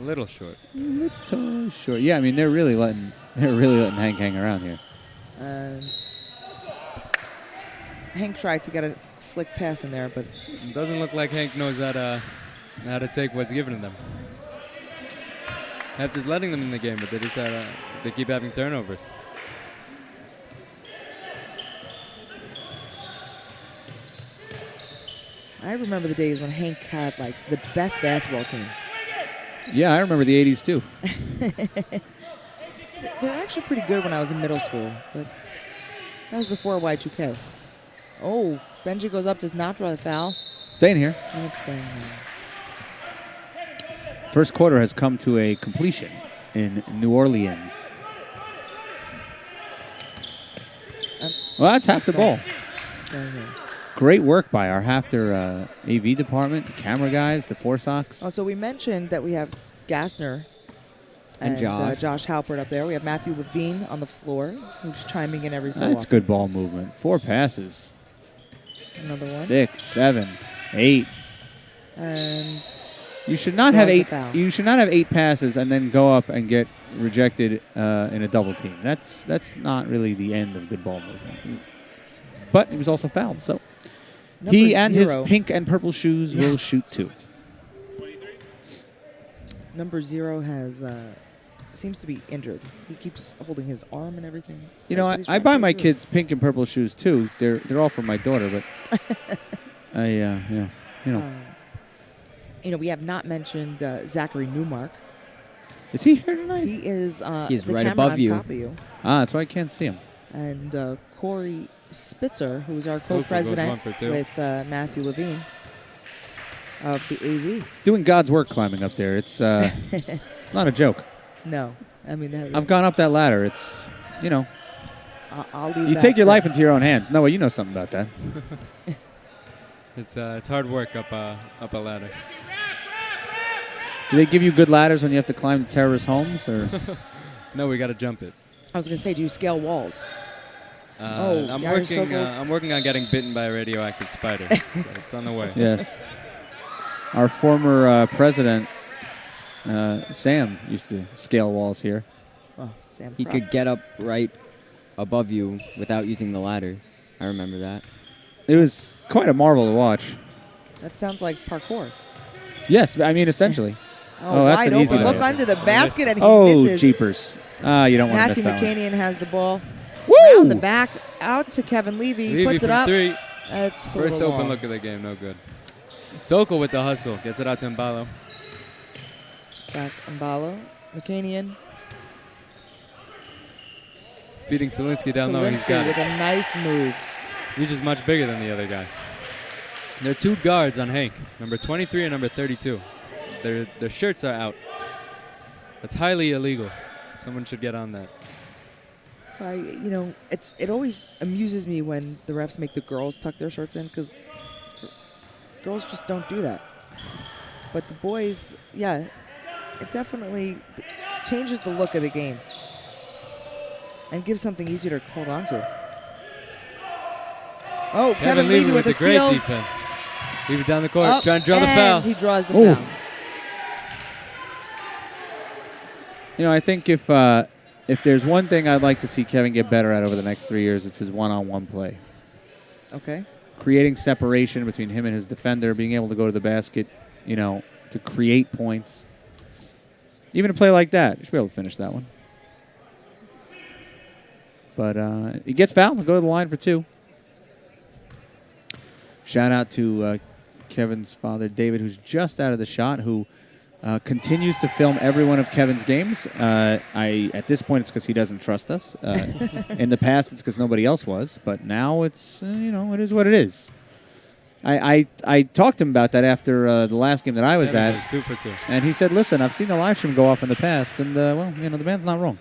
A little short. Little short. Yeah, they're really letting Hanc hang around here. Hanc tried to get a slick pass in there, but It doesn't look like Hanc knows how to take what's given to them. Hafter's letting them in the game, but they keep having turnovers. I remember the days when Hanc had like the best basketball team. Yeah, I remember the 80s too. They were actually pretty good when I was in middle school, but that was before Y2K. Oh, Benji goes up, does not draw the foul. Staying here. And it's staying here. First quarter has come to a completion in New Orleans. Well, that's half the ball. Staying here. Great work by our Haftr AV department, the camera guys, the Four-Sox. Oh, so we mentioned that we have Gastner And Josh. Josh Halpert up there. We have Matthew Levine on the floor, who's chiming in every so That's often. good ball movement. 4 passes. Another one. 6, 7, 8. And You should not Draws have the 8. foul. You should not have 8 passes and then go up and get rejected in a double team. That's not really the end of good ball movement. But he was also fouled, so number he and 0. his pink and purple shoes will shoot 2. Number 0 has seems to be injured. He keeps holding his arm and everything. You So know, he's I trying to buy get my through it. kids pink and purple shoes too. They're all for my daughter, but you know. We have not mentioned Zachary Newmark. Is he here tonight? He is He's the right camera above on you. top of you. That's why I can't see him. And Corey Spitzer, who's our goes co-president 1 for 2. with Matthew Levine of the AV. Doing God's work climbing up there. It's it's not a joke. No, I mean that is, I've gone up that ladder. It's I'll leave you that take your to- life into your own hands. Noah, you know something about that. It's hard work up a ladder. Do they give you good ladders when you have to climb terrorist homes, or No, we got to jump it. I was gonna say, do you scale walls? I'm yeah, you're so working. good. I'm working on getting bitten by a radioactive spider. So it's on the way. yes? Our former president Sam used to scale walls here. Oh, Sam. He Propp. could get up right above you without using the ladder. I remember that. It was quite a marvel to watch. That sounds like parkour. Yes, I mean essentially. Oh, that's wide an easy open. Look layup. under the basket and he Oh, misses. jeepers! You don't want to Matthew miss that one. McCanian has the ball. Woo! Round the back, out to Kevin Levy. Levy Puts it from up. 3. That's a First little open long. look of the game, no good. Sokol with the hustle, gets it out to Mbalo. Back Mbalo. McCanian. Feeding Selinsky down low, he's Selinsky got with it. a nice move. He's just much bigger than the other guy. There are 2 guards on Hanc, number 23 and number 32. Their shirts are out. That's highly illegal. Someone should get on that. It always amuses me when the refs make the girls tuck their shirts in because girls just don't do that. But the boys, yeah, it definitely changes the look of the game and gives something easier to hold on to. Oh, Kevin Levy with a a great steal. defense. Levy down the court, Up, trying to draw the and foul. he draws the Oh. foul. I think if there's one thing I'd like to see Kevin get better at over the next 3 years, it's his one-on-one play. Okay. Creating separation between him and his defender, being able to go to the basket, to create points. Even a play like that, you should be able to finish that one. But he gets fouled. He'll go to the line for 2. Shout out to Kevin's father, David, who's just out of the shot, who continues to film every one of Kevin's games. At this point, it's because he doesn't trust us. In the past, it's because nobody else was. But now it's, it is what it is. I talked to him about that after the last game that I was Kevin at. goes 2 for 2. And he said, listen, I've seen the live stream go off in the past. And, the man's not wrong.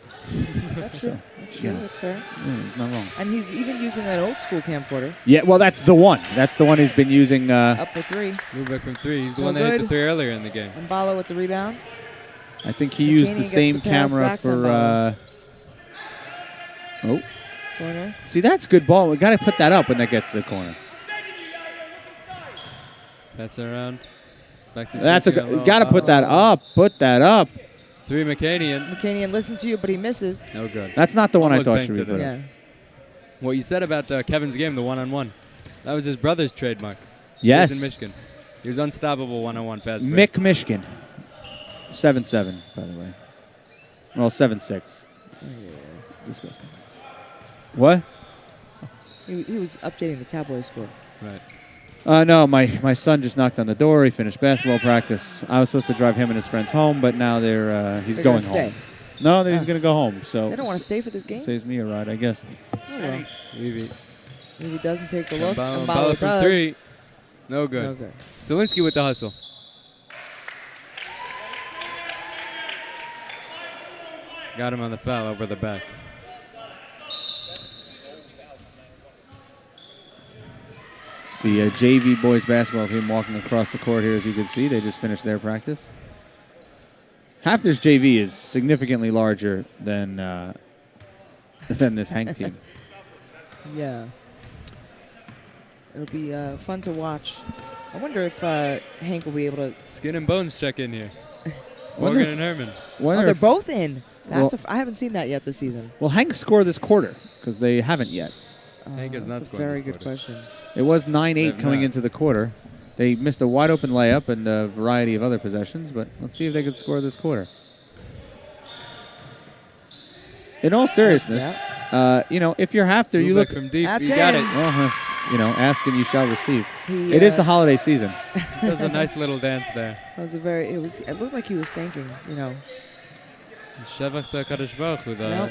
That's true. That's true. yeah. That's fair. Yeah, he's not wrong. And he's even using that old school camcorder Yeah, well, that's the one. That's the one he's been using. up for 3. Move back from 3. He's the No one that hit the good. 3 earlier in the game. Mbalo with the rebound. I think he used McCaney the gets same the pass camera back to for. Corner. See, that's good ball. We got to put that up when that gets to the corner. Pass it around. Back to That's Selinsky down low. got to put that up. Put that up. 3 McCanian. McCanian listened to you, but he misses. No good. That's not the one I Almost thought banked should be it put in. up. Yeah. What you said about Kevin's game, the one-on-one, that was his brother's trademark. He Yes. was in Michigan. He was unstoppable one-on-one fast break. Mick Michigan. 7-7, by the way. Well, 7-6. Disgusting. What? He was updating the Cowboys score. Right. No, my son just knocked on the door. He finished basketball practice. I was supposed to drive him and his friends home, but now he's They're going gonna stay. home. No, he's going to go home. So They don't want to stay for this game. saves me a ride, I guess. Oh, well. Levy. Maybe doesn't take a look. Mbalo Mbalo from does. 3. No good. No good. Selinsky with the hustle. Got him on the foul over the back. The JV boys basketball team walking across the court here, as you can see. They just finished their practice. Haftr's JV is significantly larger than this Hanc team. Yeah. It'll be fun to watch. I wonder if Hanc will be able to... Skin and Bones check in here. Wonder Morgan if- and Herman. Wonder they're if- both in. Well- I haven't seen that yet this season. Will Hanc score this quarter? Because they haven't yet. Hanc has not That's a scored very this good quarter. question. It was They 9-8 have coming not. into the quarter. They missed a wide open layup and a variety of other possessions, but let's see if they can score this quarter. In all seriousness, if you're Haftr, you look. Lubeck from deep. That's You got in. it. Well, ask and you shall receive. He, It is the holiday season. That was a nice little dance there. It looked like he was thinking, Shevach Kadosh Baruch Hu. Nope.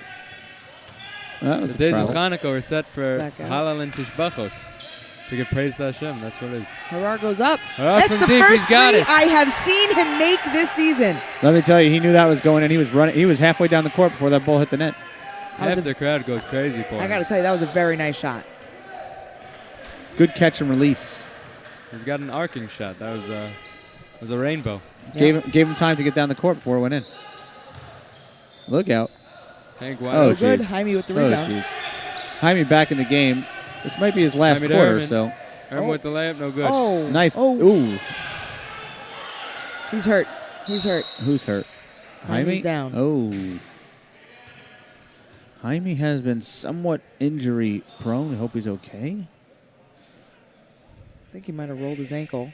That The was a days of travel. Hanukkah were set for Back out. Halal and Tishbachos. To give praise to Hashem. That's what it is. Harar goes up. Harar That's from the deep. first He's got three it. I have seen him make this season. Let me tell you, he knew that was going in. He was running. He was halfway down the court before that ball hit the net. That was Half the crowd goes crazy for I him. got to tell you, that was a very nice shot. Good catch and release. He's got an arcing shot. That was a rainbow. Yeah. Gave him time to get down the court before it went in. Look out. Hank Oh, wide Oh, open. good. jeez. Jaime with the Oh, rebound. jeez. Jaime back in the game. This might be his last Jaime to quarter, Herman. so Herman with the layup. No good. Oh, nice. Oh, Ooh, he's hurt. He's hurt. who's hurt? Jaime's down. Oh. Jaime has been somewhat injury prone. I hope he's okay. I think he might have rolled his ankle.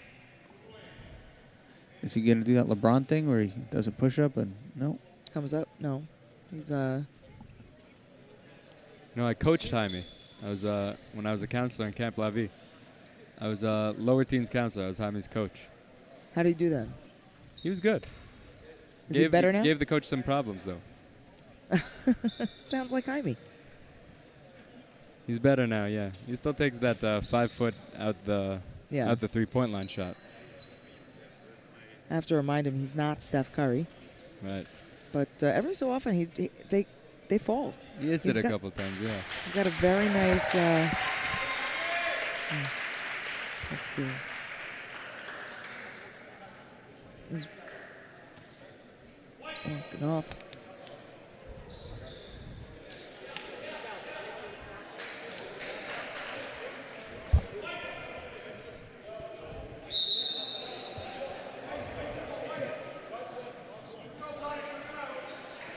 Is he going to do that LeBron thing where he does a push-up and no? Comes up. No. He's I coached Jaime. I was when I was a counselor in Camp La Vie. I was a lower teens counselor. I was Jaime's coach. How do you do that? He was good. Is he better now? Gave the coach some problems though. Sounds like Jaime. He's better now. Yeah, he still takes that 5 foot out the Yeah. out the 3-point line shot. I have to remind him he's not Steph Curry. Right. But every so often they fall. He hits He's it a got- couple times. Yeah. He's got a very nice. Let's see. He's walking off.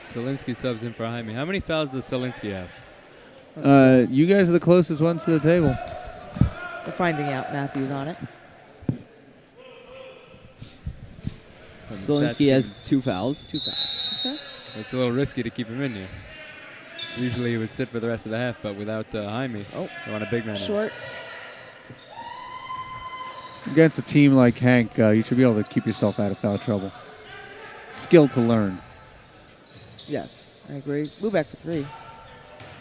Solinsky subs in for Jaime. How many fouls does Solinsky have? You guys are the closest ones to the table. We're finding out. Matthew's on it. Solinsky has 2 fouls. 2 fouls. Okay. It's a little risky to keep him in here. Usually he would sit for the rest of the half, but without Jaime, Oh. they want a big man. in. Short. Against a team like Hanc, you should be able to keep yourself out of foul trouble. Skill to learn. Yes, I agree. Lubeck for 3.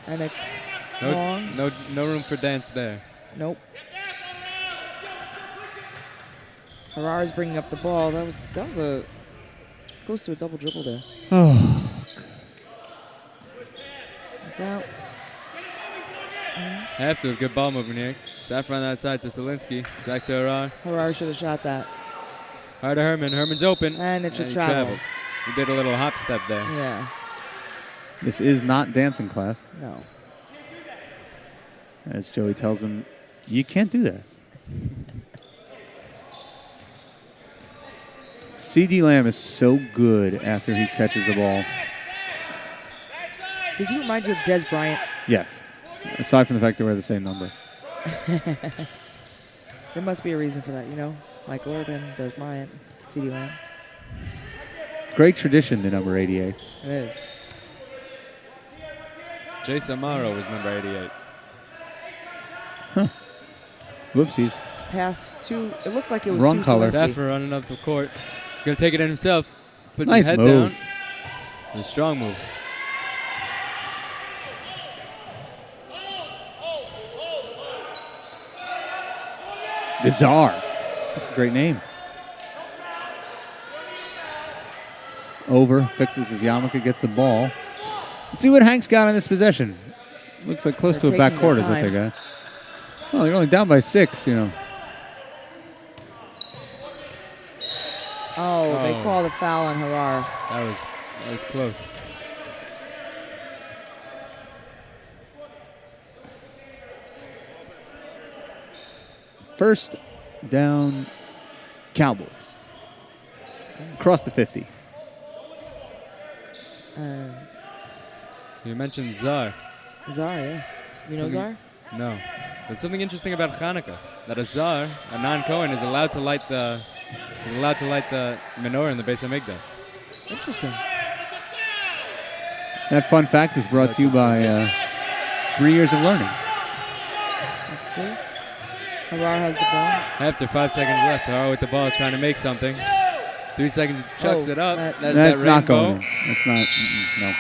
And it's No, long. no room for dance there. Nope. Harar's bringing up the ball. That was a close to a double dribble there. Oh, Look out. Have a good ball movement here. Saffron outside to Solinsky. Back to Harar. Harar should have shot that. Hard to Herman. Herman's open. And it should he travel. traveled. He did a little hop step there. Yeah. this is not dancing class. No. As Joey tells him, you can't do that. C.D. Lamb is so good after he catches the ball. Does he remind you of Des Bryant? Yes. Aside from the fact they wear the same number. There must be a reason for that, Michael Irvin, Des Bryant, C.D. Lamb. Great tradition, the number 88. It is. Jason Amaro was number 88. Whoopsies. Pass to, it looked like it was Wrong to color. Solinsky. Saffron running up the court. He's going to take it in himself. Puts Nice his head move. down. A strong move. The Czar. That's a great name. Over, fixes his yarmulke, gets the ball. Let's see what Hank's got in this possession. Looks like close They're to a taking backcourt their is what they time. got. Well, they're only down by 6, They call the foul on Harar. That was close. First down, Cowboys. Across the 50. You mentioned Zar. Zar, yeah. You know Zar? No. There's something interesting about Hanukkah. That a Zar, a non-Kohen, is allowed to light the menorah in the Beis Hamikdash. Interesting. That fun fact is brought to you by 3 years of learning. Let's see. Harar has the ball. After 5 seconds left, Harar with the ball trying to make something. 3 seconds, chucks it up. There's That's that not rainbow. going in. That's not, no.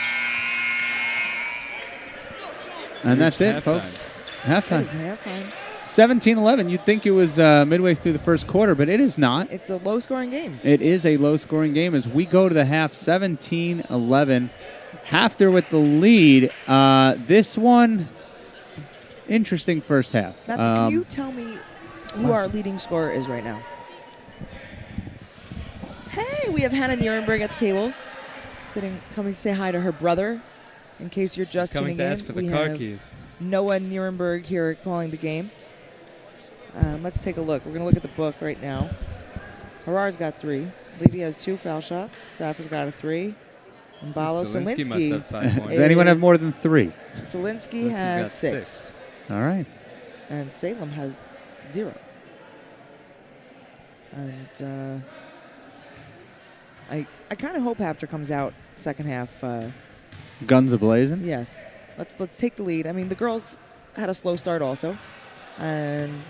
And that's it, Halftime. folks. It Halftime. is halftime. 17-11. You'd think it was midway through the first quarter, but it is not. It's a low-scoring game. It is a low-scoring game as we go to the half, 17-11. Haftr with the lead. This one, interesting first half. Matthew, can you tell me who our leading scorer is right now? Hey, we have Hannah Nuremberg at the table, coming to say hi to her brother. In case you're just Coming tuning to in, ask for the we car have keys. Noah Nuremberg here calling the game. Let's take a look. We're going to look at the book right now. Harar's got 3. Levy has 2 foul shots. Saf's got a 3. And Balo Zelinsky must have 5 Selinsky. points. Does anyone have more than 3? Selinsky has got 6. All right. And Salem has 0. And I kind of hope Haftr comes out second half. Guns a-blazing. Yes. Let's take the lead. I mean, the girls had a slow start also. And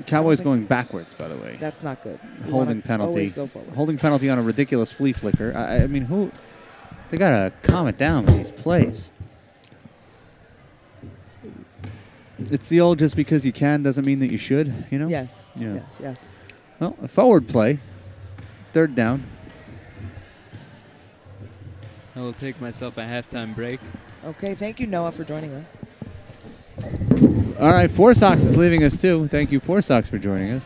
Cowboys going backwards, by the way. that's not good. You Holding wanna penalty. Always go forward. Holding penalty on a ridiculous flea flicker. I mean, they got to calm it down with these plays. It's the old just because you can doesn't mean that you should, you know? Yes. Yeah. Yes. Well, a forward play. Third down. I will take myself a halftime break. Okay. Thank you, Noah, for joining us. All right, Four Sox is leaving us too. Thank you, Four Sox, for joining us.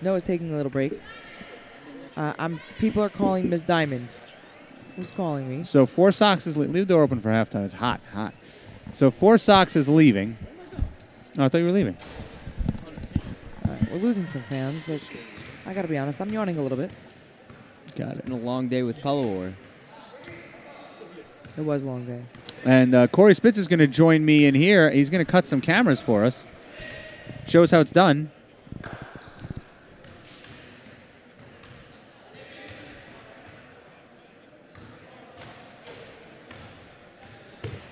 Noah's taking a little break. People are calling Miss Diamond. Who's calling me? So Four Sox is leave the door open for halftime. It's hot. So Four Sox is leaving. Oh, I thought you were leaving. We're losing some fans, but I got to be honest. I'm yawning a little bit. Got It's it. been a long day with Color War. It was a long day. And Corey Spitz is going to join me in here. He's going to cut some cameras for us. Show us how it's done.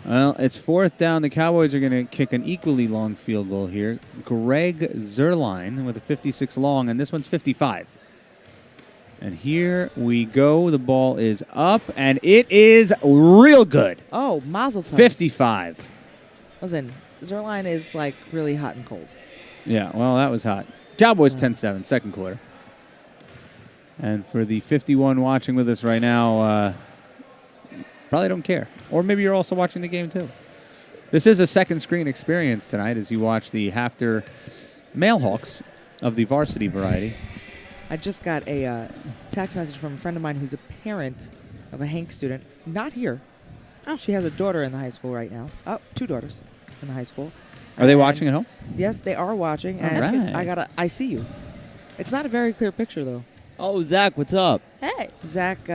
Well, it's fourth down. The Cowboys are going to kick an equally long field goal here. Greg Zerline with a 56 long, and this one's 55. And here we go. The ball is up, and it is real good. Oh, Mazel tov. 55. Listen, Zerline is like really hot and cold. Yeah, well, that was hot. Cowboys 10-7, second quarter. And for the 51 watching with us right now, probably don't care. Or maybe you're also watching the game too. This is a second screen experience tonight as you watch the Haftr Mailhawks of the varsity variety. I just got a text message from a friend of mine who's a parent of a Hanc student. Not here. Oh. She has a daughter in the high school right now. Oh, 2 daughters in the high school. Are they And watching at home? Yes, they are watching. All And right. I see you. It's not a very clear picture, though. Oh, Zach, what's up? Hey, Zach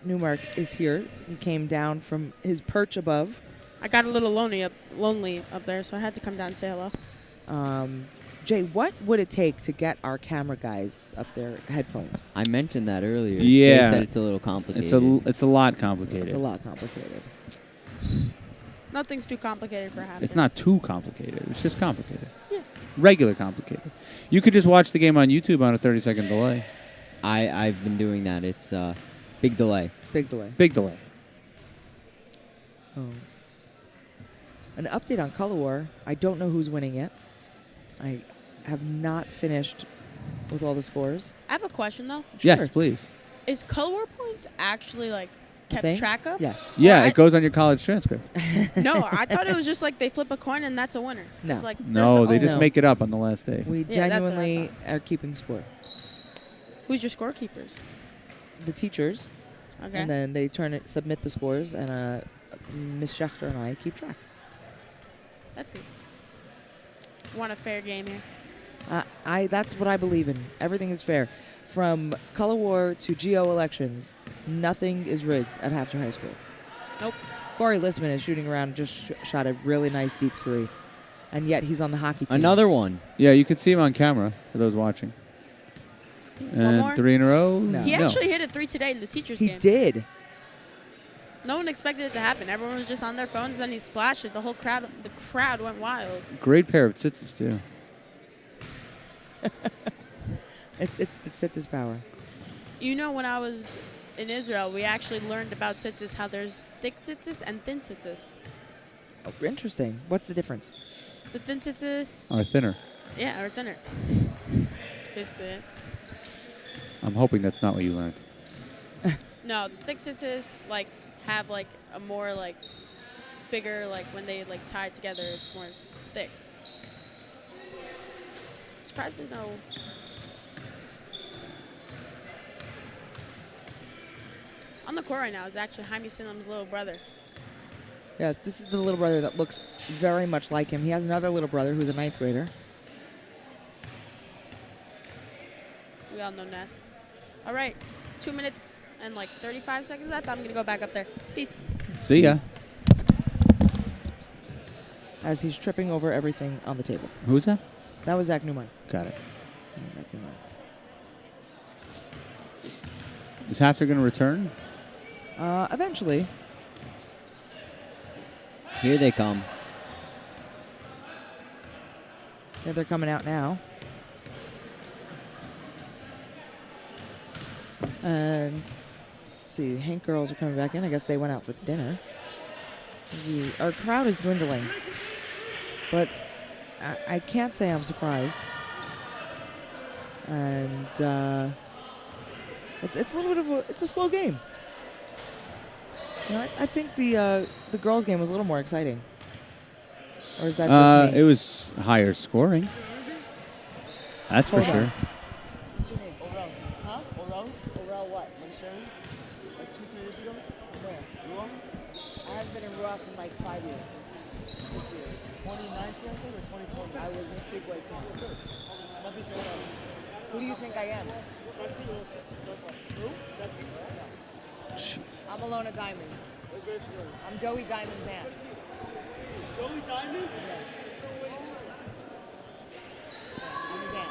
Newmark is here. He came down from his perch above. I got a little lonely up there, so I had to come down and say hello. Jay, what would it take to get our camera guys up there headphones? I mentioned that earlier. Yeah. Jay said it's a little complicated. It's a lot complicated. It's a lot complicated. Nothing's too complicated for Haftr. It's not too complicated. It's just complicated. Yeah. Regular complicated. You could just watch the game on YouTube on a 30-second delay. I've been doing that. It's big delay. Big delay. Big delay. Oh. An update on Color War. I don't know who's winning yet. I have not finished with all the scores. I have a question though. Yes, Sure. please. Is Color War points actually like kept thing? track of? Yes. Yeah, Well, it goes on your college transcript. No, I thought it was just like they flip a coin and that's a winner. 'Cause, No. Like, No, there's- they oh, just no. make it up on the last day. We Yeah, that's what I genuinely are keeping score. Who's your scorekeepers? The teachers, Okay. and then they submit the scores, and Miss Schechter and I keep track. That's good. Want a fair game here? That's what I believe in. Everything is fair. From color war to geo elections, nothing is rigged at Haftr High School. Nope. Corey Listman is shooting around, just shot a really nice deep three, and yet he's on the hockey team. Another one. Yeah, you could see him on camera for those watching. And more? 3 in a row? No. He No. actually hit a 3 today in the teacher's He game. did. No one expected it to happen. Everyone was just on their phones. Then he splashed it. The crowd went wild. Great pair of tzitzis, too. It sits his power. You know, when I was in Israel, we actually learned about tzitzis, how there's thick tzitzis and thin tzitzis. Oh, interesting. What's the difference? The thin tzitzis, Are thinner. yeah, are thinner. Basically it. I'm hoping that's not what you learned. No, the thick tzitzis, like, have, like, a more, like, bigger, like, when they, like, tie it together, it's more thick. Surprised there's no... On the court right now is actually Jaime Sinlem's little brother. Yes, this is the little brother that looks very much like him. He has another little brother who's a 9th grader. We all know Ness. All right, 2 minutes and like 35 seconds left. I'm going to go back up there. Peace. See ya. As he's tripping over everything on the table. Who's that? That was Zach Newmark. Got it. Zach Newmark. Is Haftr going to return? Eventually. Here they come. Yeah, they're coming out now. And let's see, Hanc girls are coming back in. I guess they went out for dinner. Our crowd is dwindling, but I can't say I'm surprised. And it's a little bit of it's a slow game. You know, I think the girls' game was a little more exciting. Or is that just me? It was higher scoring. That's for Hold on. sure. What's your name? Orel. Huh? Orel? Orel what? Sharon? Like 2-3 years ago? Where? Ruach? I haven't been in Ruach in like 5 years. 2019, I think, or 2020? I was in sleepaway camp. This might be someone else. Who do you think I am? Sefi or Sefa? Who? Sefi. I'm Alona Diamond. We're very familiar. I'm Joey Diamond's aunt. Joey Diamond? I'm his aunt.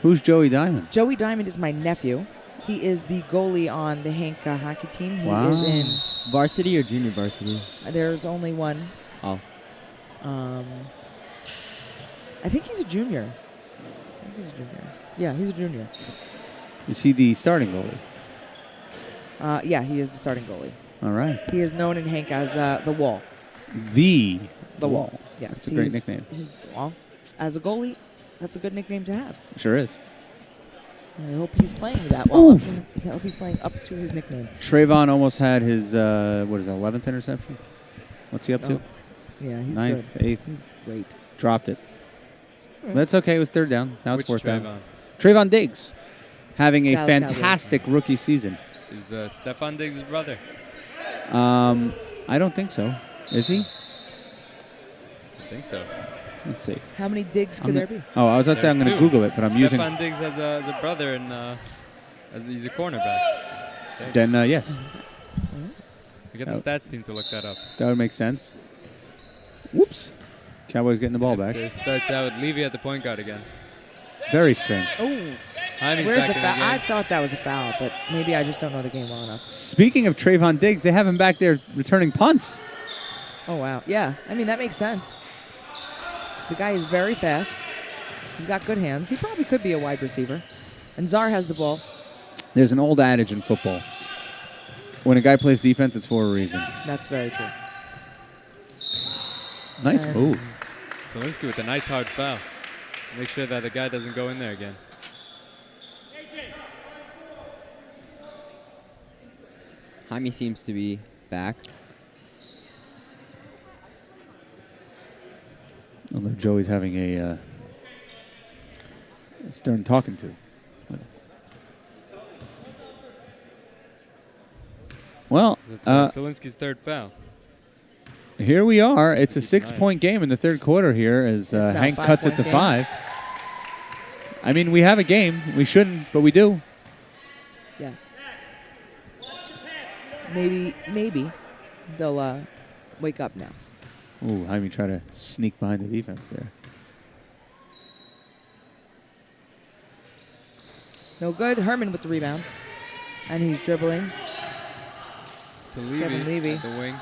Who's Joey Diamond? Joey Diamond is my nephew. He is the goalie on the Hanc hockey team. He Wow. is in. Varsity or junior varsity? There's only one. Oh. I think he's a junior. Yeah, he's a junior. Is he the starting goalie? Yeah, he is the starting goalie. All right. He is known in Hanc as the Wall. The Wall. Yes, That's a great nickname. Well, as a goalie, that's a good nickname to have. Sure is. I hope he's playing that well. Oof. I hope he's playing up to his nickname. Trayvon almost had his, 11th interception? What's he up to? Oh, yeah, he's 9th, good. 8th. He's great. Dropped it. But that's okay. It was 3rd down. Now it's Which 4th down. Trayvon? Trayvon Diggs having a Dallas fantastic rookie season. Is Stefan Diggs' brother? I don't think so. Is he? I think so. Let's see. How many digs could I'm there be? Oh, I was about to say I'm going to Two. Google it, but I'm using. Stefan Diggs has a brother, and he's a cornerback. Then yes, We get the stats team to look that up. that would make sense. Whoops. Cowboys getting the ball back. There starts out Levy at the point guard again. Very strange. Oh, Jaime's where's back the in foul? I the game. thought that was a foul, but maybe I just don't know the game well enough. Speaking of Trayvon Diggs, they have him back there returning punts. Oh, wow. Yeah, I mean, that makes sense. The guy is very fast. He's got good hands. He probably could be a wide receiver. And Czar has the ball. There's an old adage in football. When a guy plays defense, it's for a reason. That's very true. Nice And- move. Zielinski with a nice hard foul. Make sure that the guy doesn't go in there again. Jaime seems to be back. Although Joey's having a stern talking to. Well, That's Zielinski's third foul. here we are. It's a Keep an eye. 6-point game in the third quarter here as Not a Hank cuts it to 5-point game. 5. I mean, we have a game. We shouldn't, but we do. Yeah. Maybe they'll wake up now. Ooh, Jaime try to sneak behind the defense there. No good. Herman with the rebound. And he's dribbling. To Kevin Levy. at the wing.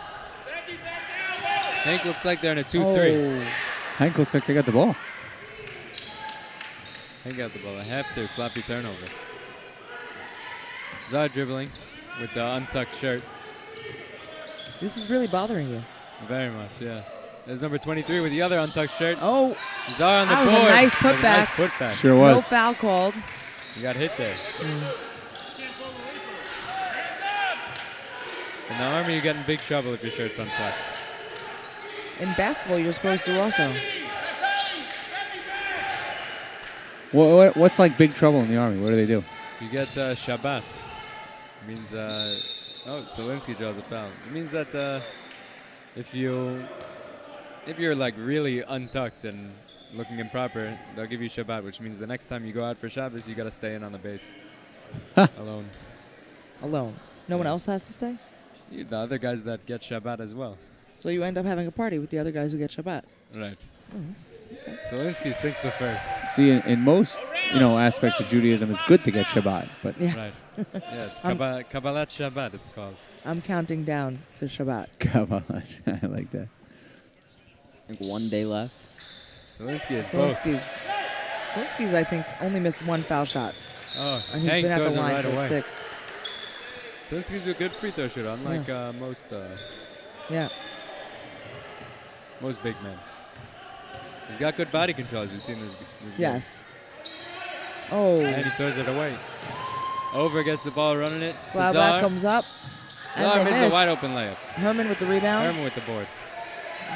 Hank looks like they're in a 2-3. Oh. Hank looks like they got the ball. Hank got the ball. A Haftr sloppy turnover. Zar dribbling with the untucked shirt. This is really bothering you. Very much, yeah. There's number 23 with the other untucked shirt. Oh, Zar on the that was a board. nice That was a nice putback. putback. Sure no was. foul called. You got hit there. In the Army, you get in big trouble if your shirt's untucked. In basketball, you're supposed to also. What's like big trouble in the Army? What do they do? You get Shabbat. It means, Zielinski draws a foul. It means that if you're like really untucked and looking improper, they'll give you Shabbat, which means the next time you go out for Shabbos, you got to stay in on the base. Alone. Alone. No one else has to stay? The other guys that get Shabbat as well. So you end up having a party with the other guys who get Shabbat. Right. Zielinski sinks the first. See, in most aspects of Judaism, it's good to get Shabbat, but Yeah. Right. Yeah, it's Kabbalat Shabbat, it's called. I'm counting down to Shabbat. Kabbalah, I like that. I think 1 day left. Zielinski is both. Zielinski's, I think, only missed one foul shot. Oh, And he's Hank been at throws the it line right for away. 6. Zielinski's a good free throw shooter, unlike most Yeah. big men. He's got good body control, as you've seen this Yes. Oh. game. And he throws it away. Over gets the ball running it. to Cloudback Zar. comes up. And Zar they misses miss. a wide open layup. Herman with the rebound. Herman with the board.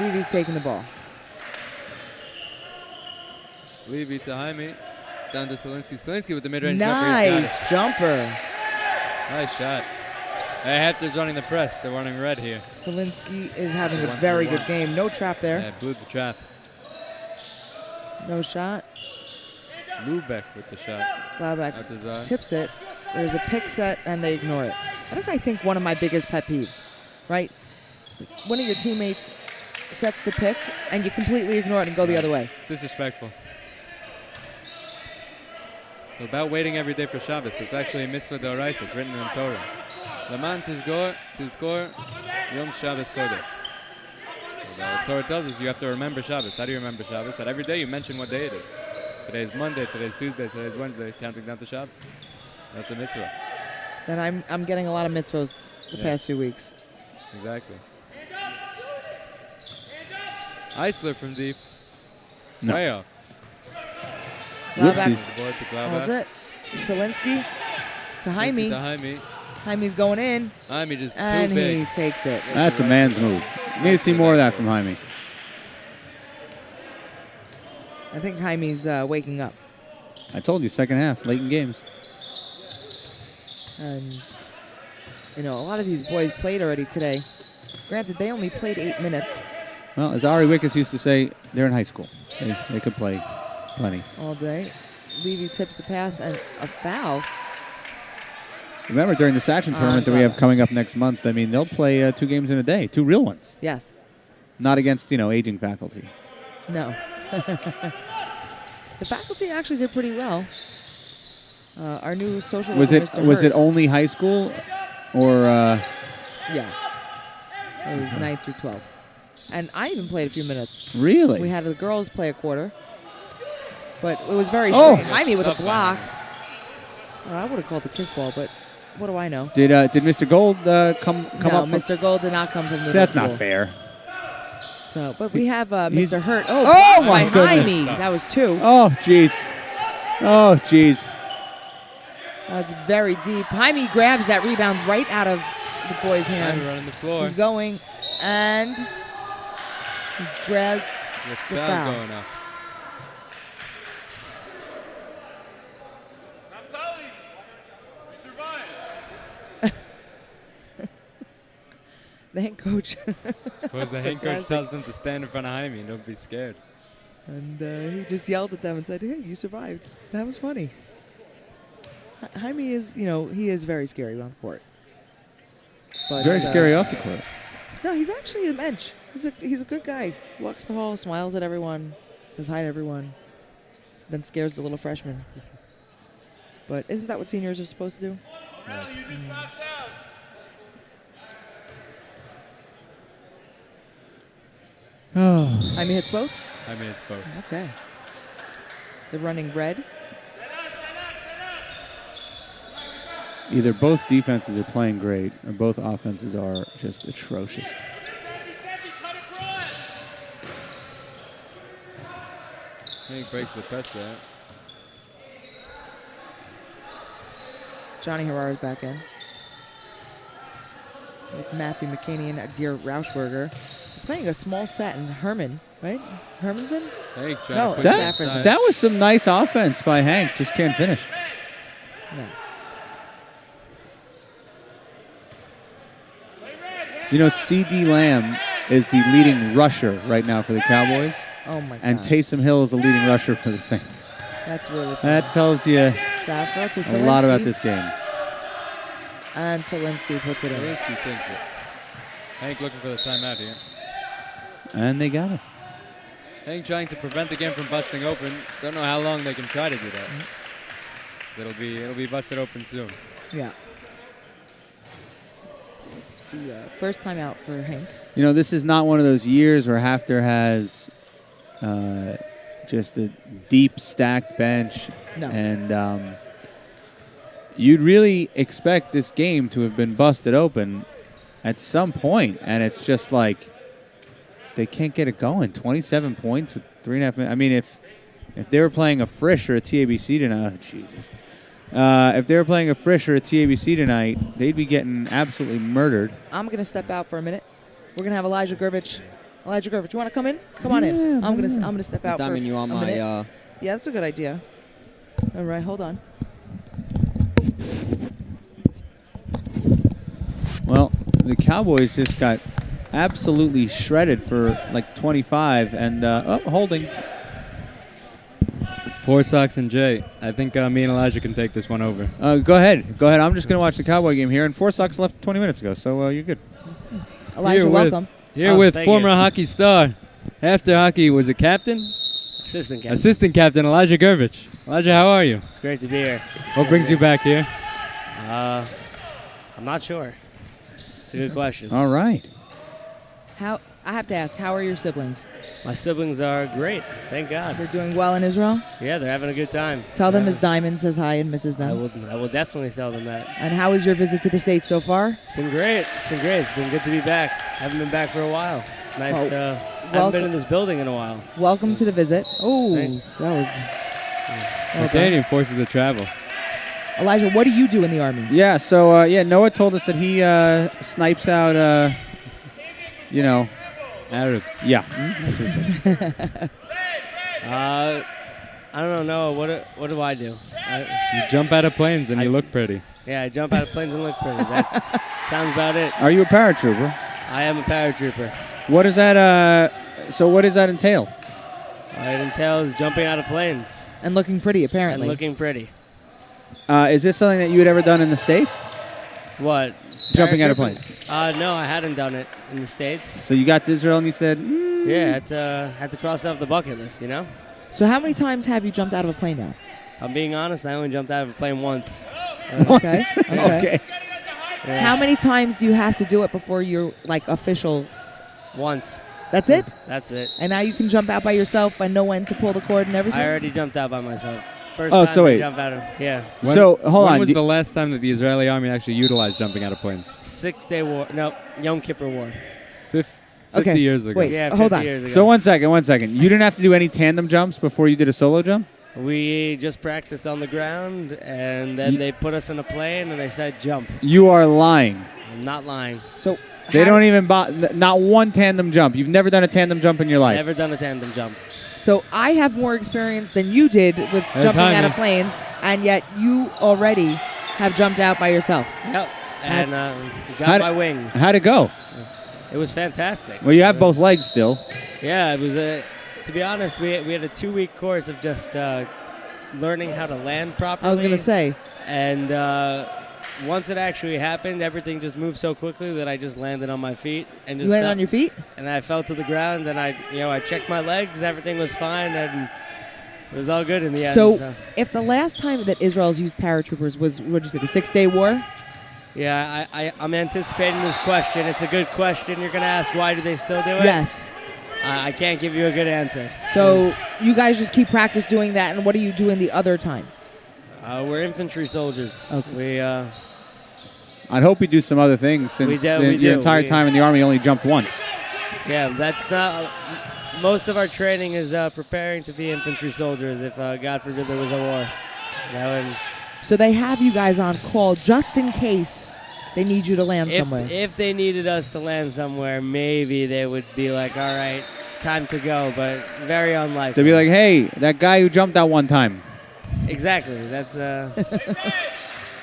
Levy's taking the ball. Levy to Jaime. Down to Zielinski. Zielinski with the mid-range jumper. He's got Nice jumper. it. Nice shot. Hafter's running the press. They're running red here. Zielinski is having a 1-for-1. very good game. No trap there. Yeah, blew the trap. No shot. Lubeck with the shot. Cloudback Out to Zar. tips it. There's a pick set, and they ignore it. That is, I think, one of my biggest pet peeves, right? One of your teammates sets the pick, and you completely ignore it and go the other way. It's disrespectful. So about waiting every day for Shabbos. It's actually a mitzvah d'oraisa. It's written in Torah. Laman tizkor Yom Shabbos Kodesh. So the Torah tells us you have to remember Shabbos. How do you remember Shabbos? That every day you mention what day it is. Today is Monday, today's Tuesday, today's Wednesday, counting down to Shabbos. That's a mitzvah. And I'm getting a lot of mitzvahs the Yeah. past few weeks. Exactly. Eisler from deep. No. Way off. Cloudback Whoopsies. The board to holds Glauback. it. Zielinski to To Jaime. Jaime. Jaime's going in, Jaime just and too big. he takes it. That's a man's move. You need to see more of that from Jaime. I think Jaime's waking up. I told you, second half, late in games. And, a lot of these boys played already today. Granted, they only played 8 minutes Well, as Ari Wickes used to say, they're in high school. They could play plenty. all day. Levy tips the pass, and a foul. Remember, during the Saturn tournament that we have Cloudback. coming up next month, I mean, they'll play 2 games in a day, 2 real ones. Yes. Not against, aging faculty. No. The faculty actually did pretty well. Our new social Was worker, it Mr. was Hurt. it only high school, or Yeah. It was 9 through 12. And I even played a few minutes. really? We had the girls play a quarter. But it was very Oh! short. Jaime with a Stuff block. I would have called the kickball, but what do I know? Did Mr. Gold come No, up? Mr. Gold did not come from the See, that's school. not fair. So, but we have He's- Mr. Hurt. Oh, blocked my by goodness. Jaime. That was 2. Oh, jeez. Oh, jeez. That's very deep. Jaime grabs that rebound right out of the boy's And hand. running the floor. He's going, and he grabs With the foul foul. going up. the head coach. Suppose the head coach tells them to stand in front of Jaime and don't be scared. And he just yelled at them and said, "Hey, you survived." That was funny. Jaime is, he is very scary on the court. But, It's very scary off the court. No, he's actually a mensch. He's a good guy. Walks the hall, smiles at everyone, says hi to everyone, then scares the little freshman. But isn't that what seniors are supposed to do? Oh. Jaime hits both? Jaime hits both. Okay. They're running red. Either both defenses are playing great or both offenses are just atrocious. Hanc breaks the press there. Johnny Herrera's back in. With Matthew McKinney and Adir Rauschberger. Playing a small set in Herman, right? Hermanson? Hanc trying No, to put it's it Saffron. inside. That was some nice offense by Hank. Just can't finish. No. C.D. Lamb is the leading rusher right now for the Cowboys. Oh, my God. And Taysom Hill is the leading rusher for the Saints. That's really fun. That tells you Safra to a lot about Selinsky. this game. And Selinsky puts it in. Zelinsky sinks it. Hanc looking for the timeout here. And they got it. Hanc trying to prevent the game from busting open. Don't know how long they can try to do that. 'Cause it'll be busted open soon. Yeah. The first time out for Hank. This is not one of those years where Haftr has just a deep stacked bench. No. And you'd really expect this game to have been busted open at some point, and it's just like they can't get it going. 27 points with 3.5 minutes. I mean, if they were playing a Frisch or a TABC tonight, Jesus. If they were playing a Frisch or a TABC tonight, they'd be getting absolutely murdered. I'm going to step out for a minute. We're going to have Elijah Gurvich. Elijah Gurvich, you want to come in? Come on in. I'm going to step out for Diamond, you want a my minute. Yeah, that's a good idea. All right, hold on. Well, the Cowboys just got absolutely shredded for like 25, and holding. 4 Sox and Jay. I think me and Elijah can take this one over. Go ahead. I'm just going to watch the Cowboy game here, and 4 Sox left 20 minutes ago, so you're good. Elijah, Here welcome. Here with thank former you. hockey star, after hockey was a captain, Assistant captain. assistant captain Elijah Gurvich. Elijah, how are you? It's great to be here. What brings you back here? I'm not sure. It's a good question. All right. I have to ask, how are your siblings? My siblings are great. Thank God. They're doing well in Israel? Yeah, they're having a good time. Tell them Yeah. Ms. Diamond says hi and misses them. I will definitely tell them that. And how is your visit to the States so far? It's been great. It's been good to be back. Haven't been back for a while. It's nice Oh, to haven't welcome. been in this building in a while. Welcome to the visit. Oh, Thanks. that was... The Canadian forces to travel. Elijah, what do you do in the Army? Yeah, so, Noah told us that he snipes out, Arabs. yeah. I don't know. What do I do? You jump out of planes and you look pretty. Yeah, I jump out of planes and look pretty. That sounds about it. Are you a paratrooper? I am a paratrooper. What does that, what does that entail? It entails jumping out of planes And looking pretty, and apparently. looking pretty. Is this something that you had ever done in the States? What? Jumping out of planes. No, I hadn't done it in the States. So you got to Israel and you said, Yeah, had to cross off the bucket list, So how many times have you jumped out of a plane now? If I'm being honest, I only jumped out of a plane once. Okay. okay. Yeah. How many times do you have to do it before you're, official? Once. That's it? That's it. And now you can jump out by yourself and know when to pull the cord and everything? I already jumped out by myself. First Oh, time so I wait. jumped out of, yeah. Hold when on. was the last time that the Israeli army actually utilized jumping out of planes? 6-day war. No, Yom Kippur War. 50 Okay. years ago. Wait, Yeah, hold 50 on. years ago. So 1 second, 1 second. You didn't have to do any tandem jumps before you did a solo jump? We just practiced on the ground, and then they put us in a plane, and they said jump. You are lying. I'm not lying. So They don't even not one tandem jump. You've never done a tandem jump in your life. Never done a tandem jump. So I have more experience than you did with jumping out of planes, and yet you already have jumped out by yourself. Yep. And That's- got my wings. How'd it go? It was fantastic. Well, you have both legs still. Yeah, it was to be honest, we had a 2-week course of just learning how to land properly. I was going to say. And once it actually happened, everything just moved so quickly that I just landed on my feet and just You landed fell- on your feet? And I fell to the ground, and I checked my legs. Everything was fine, and it was all good in the end. So if the last time that Israel's used paratroopers was, what did you say, the 6-day war? yeah, I'm anticipating this question. It's a good question. You're going to ask, why do they still do it? Yes. I can't give you a good answer. So you guys just keep practice doing that, and what do you do in the other time? We're infantry soldiers. Okay. I'd hope you do some other things since we your do. entire time in the Army only jumped once. Yeah, that's not. Most of our training is preparing to be infantry soldiers if, God forbid, there was a war. That would, So they have you guys on call just in case they need you to land somewhere. if they needed us to land somewhere, maybe they would be like, all right, it's time to go, but very unlikely. They'd be like, hey, that guy who jumped out one time. Exactly. That's.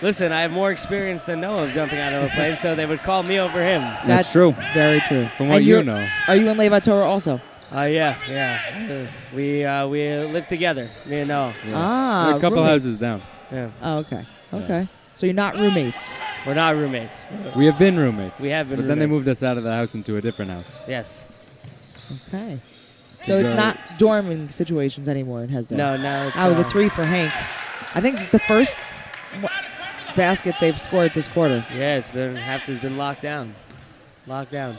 Listen, I have more experience than Noah of jumping out of a plane, so they would call me over him. That's true. Very true. From what And you you're- know. Are you in Levi Torah also? Yeah. We live together, me and Noah. Ah, We're a couple roommates. houses down. Yeah. Oh, okay. Okay. So you're not roommates. We're not roommates. We have been roommates. We have been But then they roommates. moved us out of the house into a different house. Yes. Okay. So it's not dorming situations anymore in Hesdale. No. It's, That was a 3 for Hank. I think it's the first basket they've scored this quarter. Yeah, Haftr's been locked down. Locked down.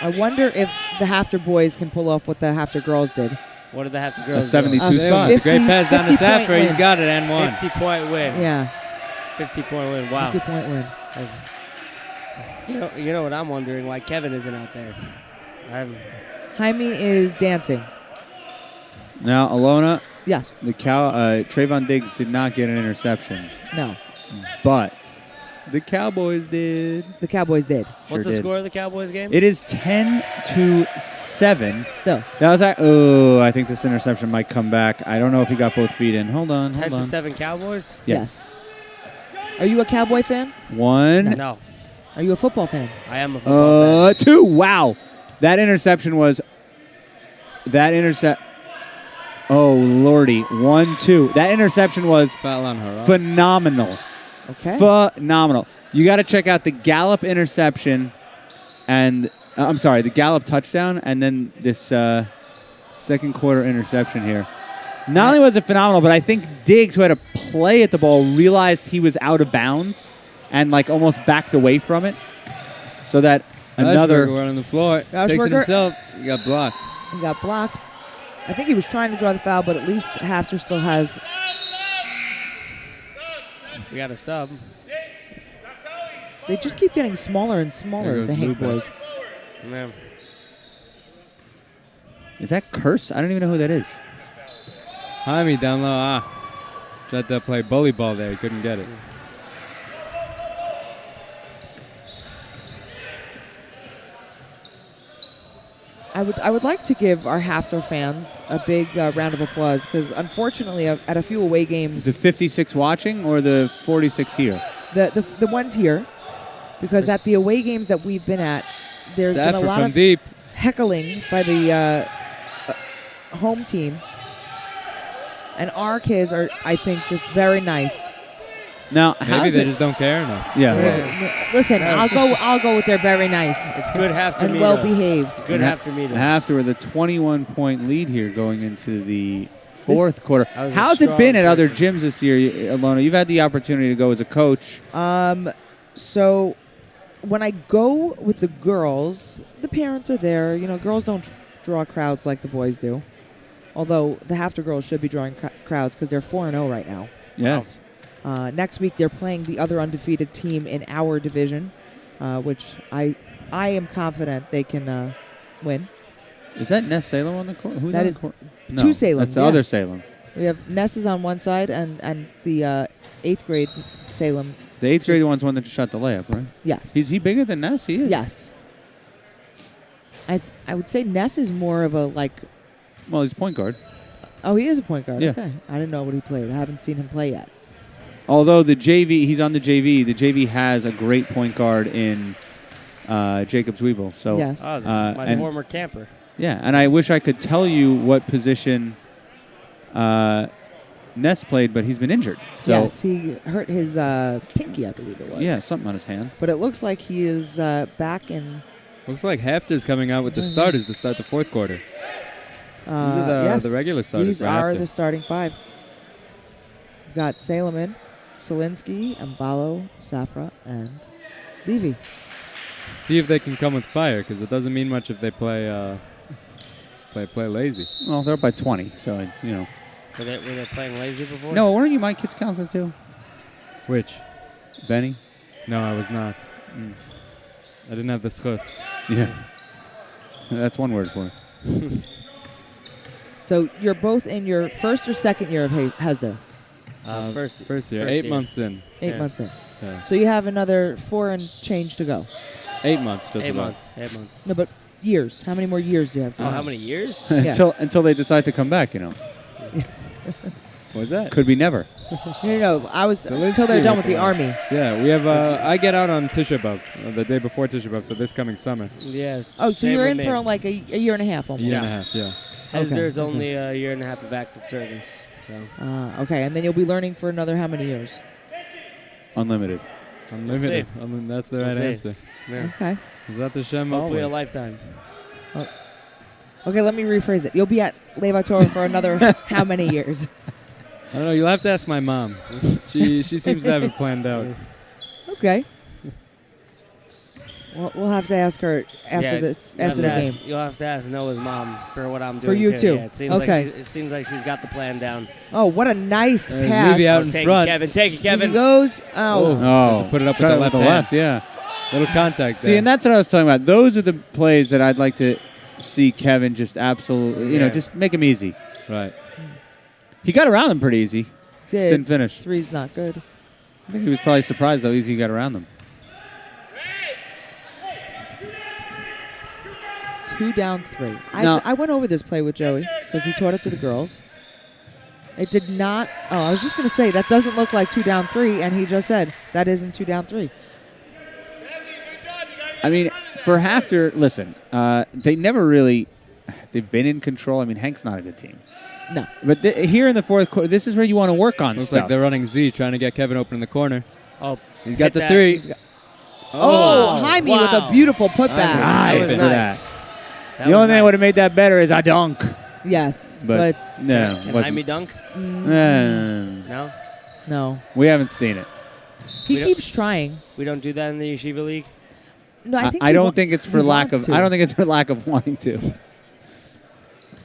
I wonder if the Haftr boys can pull off what the Haftr girls did. What did the Hafter A girls 72 do? spot. 50 Great pass down to 50 point Saturn. He's win. got it and one. 50-point win. Yeah, 50-point win. Wow. 50-point win. You know what I'm wondering? Why Kevin isn't out there? Jaime is dancing. Now, Alona, Yes. Trayvon Diggs did not get an interception, No. but the Cowboys did. The Cowboys did. What's the did. score of the Cowboys game? It is 10-7. Still. That was I think this interception might come back. I don't know if he got both feet in. Hold on. 10-7 Cowboys? Yes. Are you a Cowboy fan? One. No. Are you a football fan? I am a football fan. Two. Wow. That interception was. Oh, Lordy. 1-2. That interception was Foul on her. phenomenal. Okay. Phenomenal. You got to check out the Gallup interception and, the Gallup touchdown and then this second quarter interception here. Not only was it phenomenal, but I think Diggs, who had a play at the ball, realized he was out of bounds and almost backed away from it. So that another. Right on the floor. Takes it Rauschberger. himself. He got blocked. He got blocked. I think he was trying to draw the foul, but at least Haftr still has. We got a sub. They just keep getting smaller and There smaller, goes the Hank Lupe. boys. Yeah. Is that Curse? I don't even know who that is. Jaime down low. Tried to play bully ball there. He couldn't get it. I would like to give our Haftr fans a big round of applause because unfortunately at a few away games, The 56 watching or the 46 here? the ones here, because at the away games that we've been at, there's been a Stafford lot from of deep. heckling by the home team, and our kids are, I think, just very nice. Now, Maybe how's they it? just don't care enough. Yeah. Right. Listen, I'll go with they're very nice. It's good Hafter and meet well us. behaved. Good Hafter meet us. After with a 21-point lead here going into the fourth quarter. That was a How's it strong been at other first. gyms this year, Alona? You've had the opportunity to go as a coach. So when I go with the girls, the parents are there. You know, girls don't draw crowds like the boys do. Although the Haftr girls should be drawing crowds because they're 4-0 right now. Yes. Next week they're playing the other undefeated team in our division, which I am confident they can win. Is that Ness Salem on the court? Who's That on is the court? two No, Salems, that's the yeah. other Salem. We have Ness is on one side and the 8th grade Salem. The 8th grade one's one that just shot the layup, right? Yes. Is he bigger than Ness? He is. Yes. I would say Ness is more of a like. Well, he's point guard. Oh, he is a point guard. Yeah. Okay. I didn't know what he played. I haven't seen him play yet. Although the JV, he's on the JV. The JV has a great point guard in Jacobs Weeble. So Yes. Oh, my and- former camper. yeah, and I wish I could tell you what position Ness played, but he's been injured. So Yes, he hurt his pinky, I believe it was. yeah, something on his hand. But it looks like he is back in. Looks like Hafter's coming out with the starters to start the fourth quarter. These are yes. the regular starters These for are Hafter. the starting 5. We've got Saleman, Selinsky, Mbalo, Safra, and Levy. See if they can come with fire, because it doesn't mean much if they play lazy. Well, they're up by 20, so you know. Were they playing lazy before? No, weren't you my kids' counselor too, Which? Benny? No, I was not. I didn't have the schus. Yeah, that's one word for it. So you're both in your first or second year of Hesda? First year. 8 months in. 8 months in. Yeah. So you have another 4 and change to go. 8 months, just 8 about. months. 8 months. No, but years. How many more years do you have to Oh, go? how many years? Yeah. until they decide to come back, you know. What was that? Could be never. No. I was So let's until they're give done it with the a- Army. Yeah, we have. I get out on Tisha B'Av, the day before Tisha B'Av, so this coming summer. Yeah. Oh, so same you're with in me. for like a year and a half almost. Year and a half, yeah. Hesder's only a year and a half of active service. So. Okay, and then you'll be learning for another how many years? Unlimited. Unlimited. That's the right We'll see. answer. Yeah. Okay. Is that the Shem? Hopefully a always? lifetime. Okay, let me rephrase it. You'll be at Levi Torah for another how many years? I don't know. You'll have to ask my mom. She seems to have it planned out. Okay. Well, we'll have to ask her after You'll the game. You'll have to ask Noah's mom for what I'm doing. For you too. Yeah, it seems Okay. Like it seems like she's got the plan down. Oh, what a nice Levy pass! out in Take front. it, Kevin. Take it, Kevin. He goes. Oh, Have to put it up with Try the it left with hand. yeah. Little contact See, there. and that's what I was talking about. Those are the plays that I'd like to see Kevin just absolutely, you know, Yes. just make him easy. Right. He got around them pretty easy. did Didn't finish. Three's not good. I think he was probably surprised how easy he got around them. 2 down 3. Now- I went over this play with Joey because he taught it to the girls. It did not. Oh, I was just going to say that doesn't look like 2 down 3, and he just said that isn't 2 down 3. I mean, for Haftr, listen, they never really, they've been in control. I mean, Hank's not a good team. No. But here in the fourth quarter, this is where you want to work on Looks stuff. like they're running Z, trying to get Kevin open in the corner. Oh, He's got hit the that. three. Oh, Jaime with a wow. beautiful putback. That was for nice. the only thing that would have made that better is a dunk. Yes, But, no, Can wasn't. Jaime dunk? No, No. we haven't seen it. he We don't- keeps trying. We don't do that in the Yeshiva League? No, I think I he don't wa- think it's he for lack wants of. to. I don't think it's for lack of wanting to.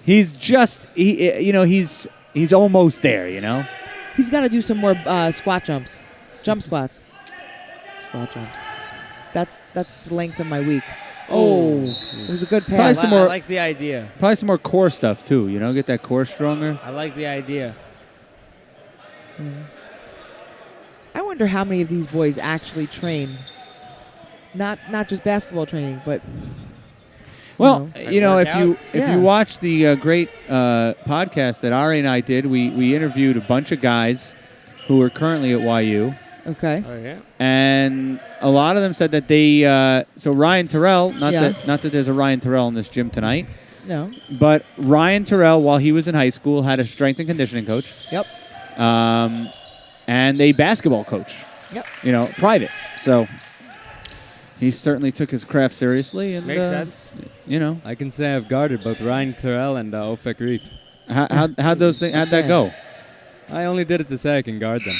He's just he's almost there. You know. He's got to do some more squat jumps, jump squats, squat jumps. That's the length of my week. Oh, it was a good Probably pass. some I more- like the idea. Probably some more core stuff too. You know, get that core stronger. I like the idea. I wonder how many of these boys actually train. Not just basketball training, but Well, Like you know, work if out? Yeah. you watch the great podcast that Ari and I did, we interviewed a bunch of guys who are currently at YU, okay. Oh, yeah? and a lot of them said that they. So Ryan Terrell, not Yeah. that there's a Ryan Terrell in this gym tonight, No. but Ryan Terrell, while he was in high school, had a strength and conditioning coach, Yep. and a basketball coach. Yep. You know, private. So he certainly took his craft seriously, and Makes sense. You know, I can say I've guarded both Ryan Terrell and Ofek Reef. how'd that go? I only did it to say I can guard them.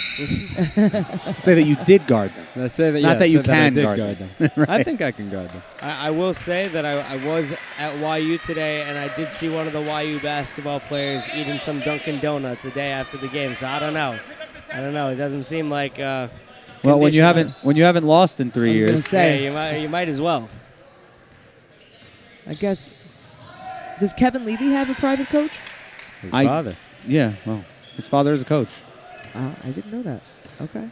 To say that you did guard them. I say that, Not yeah, that you say I can did guard them. Right. I think I can guard them. I will say that I was at YU today, and I did see one of the YU basketball players eating some Dunkin' Donuts a day after the game. So I don't know. It doesn't seem like. Well, when you condition- haven't lost in 3 I was gonna years, say. Yeah, you might as well. I guess. Does Kevin Levy have a private coach? His father. Yeah, well, his father is a coach. I didn't know that. Okay.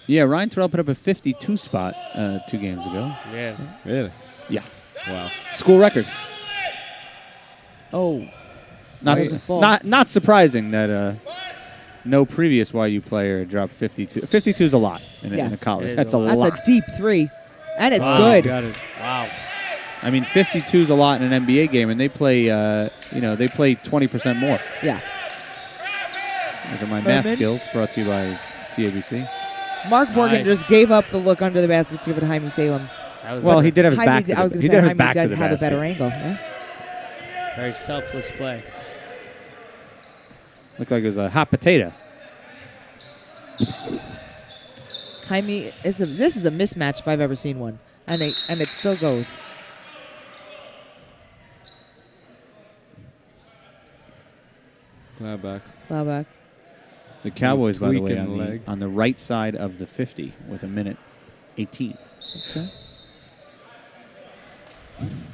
Yeah, Ryan Terrell put up a 52 spot 2 games ago. Yeah. Really? Yeah. Wow. School record. Oh. Not Right. Fall. not surprising that no previous YU player dropped 52. 52 is a lot in a Yes. college. It is That's a a lot. lot. That's a deep 3. And it's Wow. good. Got it. Wow. I mean, 52 is a lot in an NBA game, and they play, they play 20% more. Yeah. Those are my math Herman? skills, brought to you by TABC. Mark Morgan Nice. just gave up the look under the basket to give it to Jaime Salem. That was Well, better. he did have his Jaime, back to I was the, gonna he say did have his Jaime back to did the have a basket. better angle. Yeah. very selfless play. Looked like it was a hot potato. Jaime, this is a mismatch if I've ever seen one, and it still goes. Back. Plowback. The Cowboys, by the way, tweaking the leg. on the right side of the 50 with 1:18. Okay.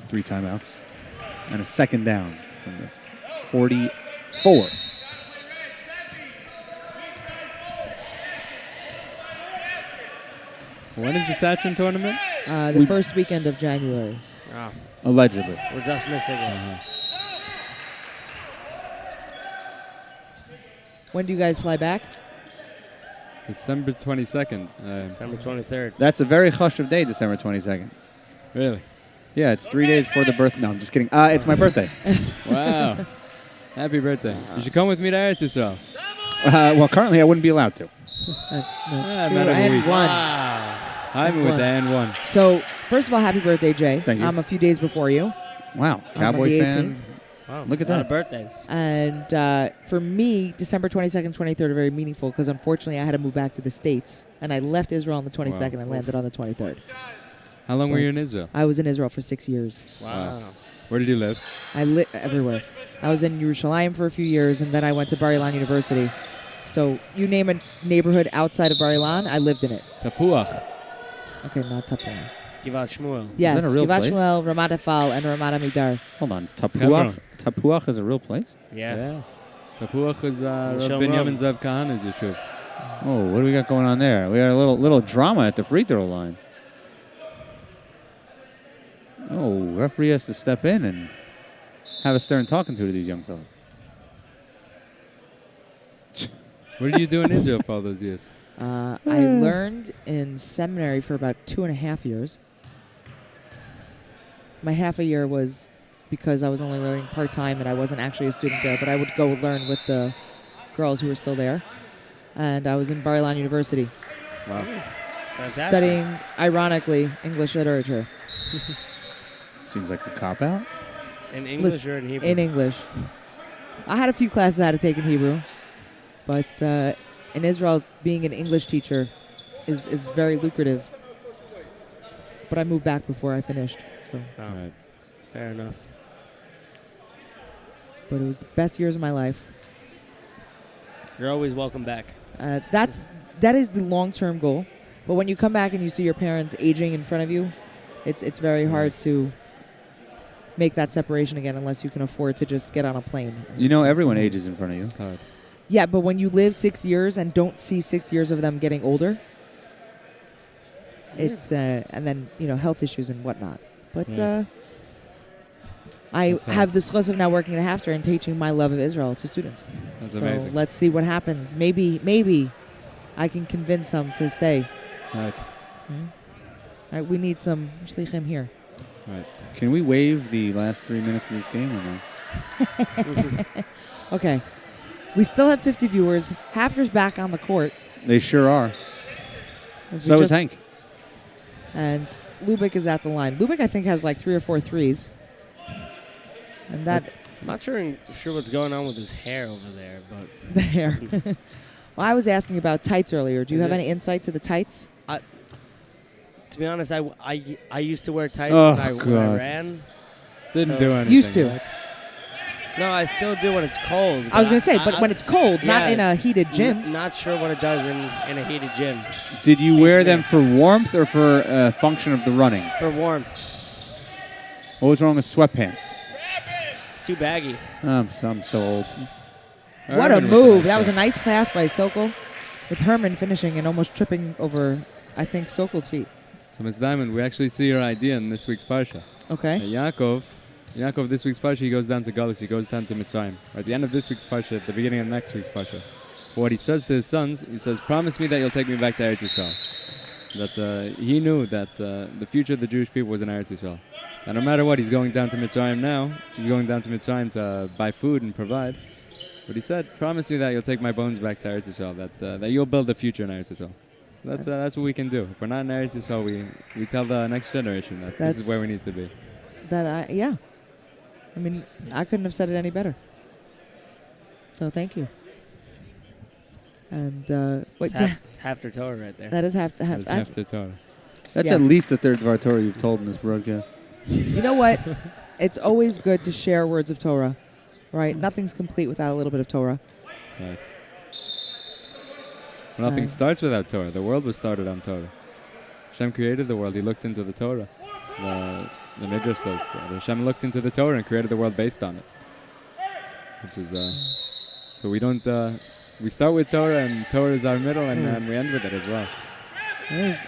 3 timeouts. And a second down from the 44. When is the Saturn tournament? The first weekend of January. Wow. Allegedly. We're just missing it. When do you guys fly back? December 22nd. December 23rd. That's a very chashuv day, December 22nd. Really? Yeah, it's 3 days before the birth. No, I'm just kidding. It's my birthday. Wow. Happy birthday. You should come with me to Eretz Yisrael. Well, currently I wouldn't be allowed to. Yeah, True, about a and week. one. Wow. I'm with the N1. So, first of all, happy birthday, Jay. Thank you. I'm a few days before you. Wow, on Cowboy the fan. 18th. Wow. Look at a lot of that. birthdays. And for me, December 22nd, 23rd are very meaningful because unfortunately I had to move back to the States. And I left Israel on the 22nd and landed on the 23rd. How long were you in Israel? I was in Israel for 6 years. Wow. Where did you live? I lived everywhere. I was in Yerushalayim for a few years, and then I went to Bar Ilan University. So you name a neighborhood outside of Bar Ilan, I lived in it. Tapuach. Okay, not Tapuach. Givat Shmuel. Yes, that a real Givat place? Shmuel, Ramat Efal, and Ramat Amidar. Hold on. Hebron. Tapuach is a real place? Yeah. Tapuach is Rav Shalom. Binyamin Zev Kahana's yeshuv. Oh, what do we got going on there? We got a little drama at the free throw line. Oh, referee has to step in and have a stern talking to these young fellas. What did you do in Israel for all those years? I learned in seminary for about 2.5 years. My half a year was because I was only learning part-time and I wasn't actually a student there, but I would go learn with the girls who were still there. And I was in Bar Ilan University Wow. Fantastic. studying, ironically, English literature. Seems like a cop-out. In English Listen, or in Hebrew? In English. I had a few classes I had to take in Hebrew, but in Israel, being an English teacher is very lucrative. But I moved back before I finished, so. Oh, Right. fair enough. But it was the best years of my life. You're always welcome back. That is the long-term goal. But when you come back and you see your parents aging in front of you, it's very hard to make that separation again unless you can afford to just get on a plane. You know everyone ages in front of you. It's hard. Yeah, but when you live 6 years and don't see 6 years of them getting older, and then health issues and whatnot. But Yeah. I That's have the schluss of now working at Haftr and teaching my love of Israel to students. That's So amazing. let's see what happens. Maybe I can convince them to stay. Right. Right, we need some shlichim here. Right. Can we waive the last 3 minutes of this game or no? Okay. We still have 50 viewers. Hafter's back on the court. They sure are. as we So is just- Hank. And Lubick is at the line. Lubick, I think, has like 3 or 4 threes. And that I'm not sure what's going on with his hair over there, but the hair. Well, I was asking about tights earlier. Do you Is have it- any insight to the tights? to be honest, I used to wear tights Oh, when I God. ran. Didn't So- do anything. Used to. right? No, I still do when it's cold. I was going to say, but when it's cold, not in a heated gym. Not sure what it does in a heated gym. Did you wear them for warmth or for function of the running? For warmth. What was wrong with sweatpants? It's too baggy. I'm so old. What a move. That was a nice pass by Sokol, with Herman finishing and almost tripping over, I think, Sokol's feet. So, Ms. Diamond, we actually see your idea in this week's Parsha. Okay. Yaakov, this week's Parsha, he goes down to Galus, he goes down to Mitzrayim. At the end of this week's Parsha, at the beginning of next week's Parsha, what he says to his sons, he says, promise me that you'll take me back to Eretz Yisrael. That he knew that the future of the Jewish people was in Eretz Yisrael. And no matter what, he's going down to Mitzrayim now. He's going down to Mitzrayim to buy food and provide. But he said, promise me that you'll take my bones back to Eretz Yisrael, that you'll build a future in Eretz Yisrael. That's what we can do. If we're not in Eretz Yisrael, we tell the next generation that this is where we need to be. Yeah. I mean, I couldn't have said it any better. So thank you. And wait, It's Haftr Torah right there. that is Haftr Torah. That's Yes. at least the third Dvar Torah you've told in this broadcast. You know what? It's always good to share words of Torah, right? Nothing's complete without a little bit of Torah. Right. Nothing starts without Torah. The world was started on Torah. Hashem created the world. He looked into the Torah. The Midrash says that Hashem looked into the Torah and created the world based on it. Which is so we don't we start with Torah, and Torah is our middle, and we end with it as well.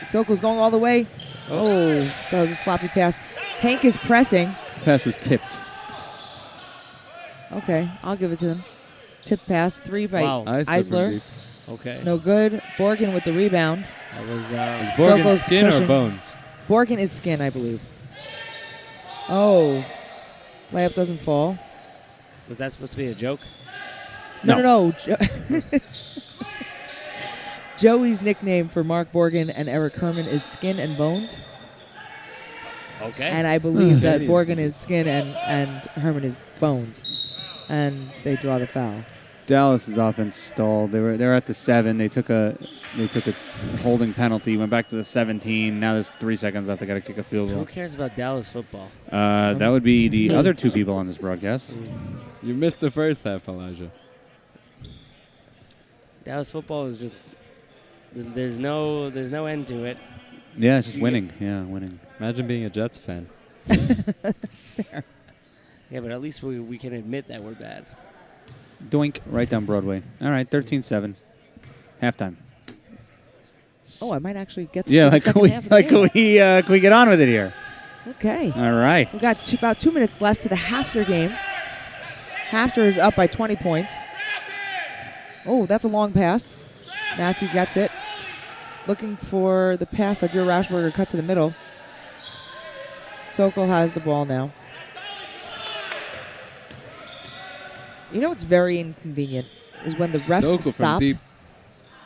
Sokol's going all the way. Oh, that was a sloppy pass. Hanc is pressing. The pass was tipped. Okay, I'll give it to him. Tip pass, 3 by Wow. Eisler. Okay. No good. Borgen with the rebound. That was Is Borgen Sokol's skin pushing. or bones? Borgen is skin, I believe. Oh, layup doesn't fall. was that supposed to be a joke? No. Joey's nickname for Mark Borgen and Eric Herman is Skin and Bones. Okay. And I believe that Borgen is Skin and Herman is Bones. And they draw the foul. Dallas's offense stalled. They were at the 7. They took a holding penalty. Went back to the 17. Now there's 3 seconds left. They got to kick a field Who goal. cares about Dallas football? That would be the other 2 people on this broadcast. You missed the first half, Elijah. Dallas football is just there's no end to it. Yeah, it's just winning. Yeah, winning. Imagine being a Jets fan. That's fair. Yeah, but at least we can admit that we're bad. Doink, right down Broadway. All right, 13-7. Halftime. Oh, I might actually get to Yeah, see the like second half of the game. can we get on with it here? Okay. All right. We've got about 2 minutes left to the Haftr game. Haftr is up by 20 points. Oh, that's a long pass. Matthew gets it. Looking for the pass. Adria Rauschberger cut to the middle. Sokol has the ball now. You know what's very inconvenient is when the refs Sokol from stop deep.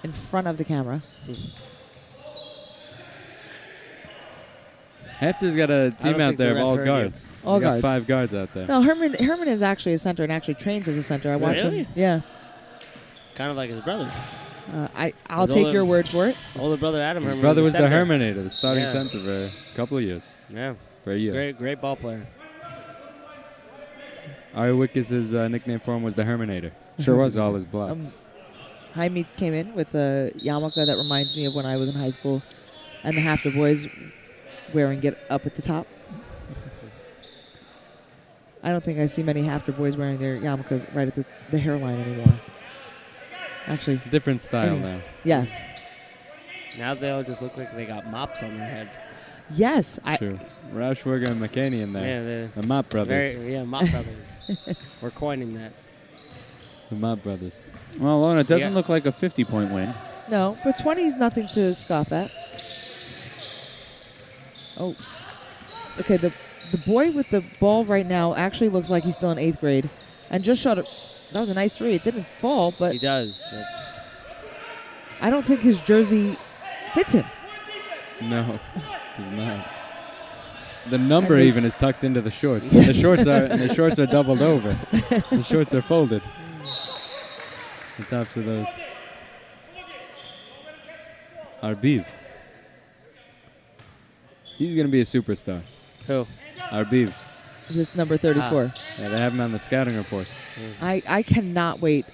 in front of the camera. Hafter's got a team out think the there of ref all heard guards. All He's got guards. 5 guards out there. No, Herman is actually a center and actually trains as a center. I watch Really? him. Yeah. Kind of like his brother. I'll His take older- your word for it. Older brother Adam His Herman. brother was a the center. Herminator, the starting Yeah. center for a couple of years. Yeah. For a year. Great ball player. Ari Wickes' nickname for him was the Herminator. Sure was. All his blocks. Jaime came in with a yarmulke that reminds me of when I was in high school, and the Haftr boys wearing it up at the top. I don't think I see many Haftr boys wearing their yarmulkes right at the hairline anymore. Actually, Different style any- now. yes. Now they all just look like they got mops on their head. Yes. True. Rauschberger and McKinney in there. Yeah, they're The Mott brothers. mop brothers. We're coining that. The Mott brothers. Well, Lona, it doesn't Yeah. look like a 50-point win. No, but 20 is nothing to scoff at. Oh. Okay, the boy with the ball right now actually looks like he's still in 8th grade. And just shot it. That was a nice 3. It didn't fall, but He does. I don't think his jersey fits him. No, does not. The number And they- even is tucked into the shorts. And the shorts are doubled over. The shorts are folded. The tops of those. Arbiv. He's gonna be a superstar. Who? Arbiv. This number 34. Yeah, they have him on the scouting reports. I cannot wait.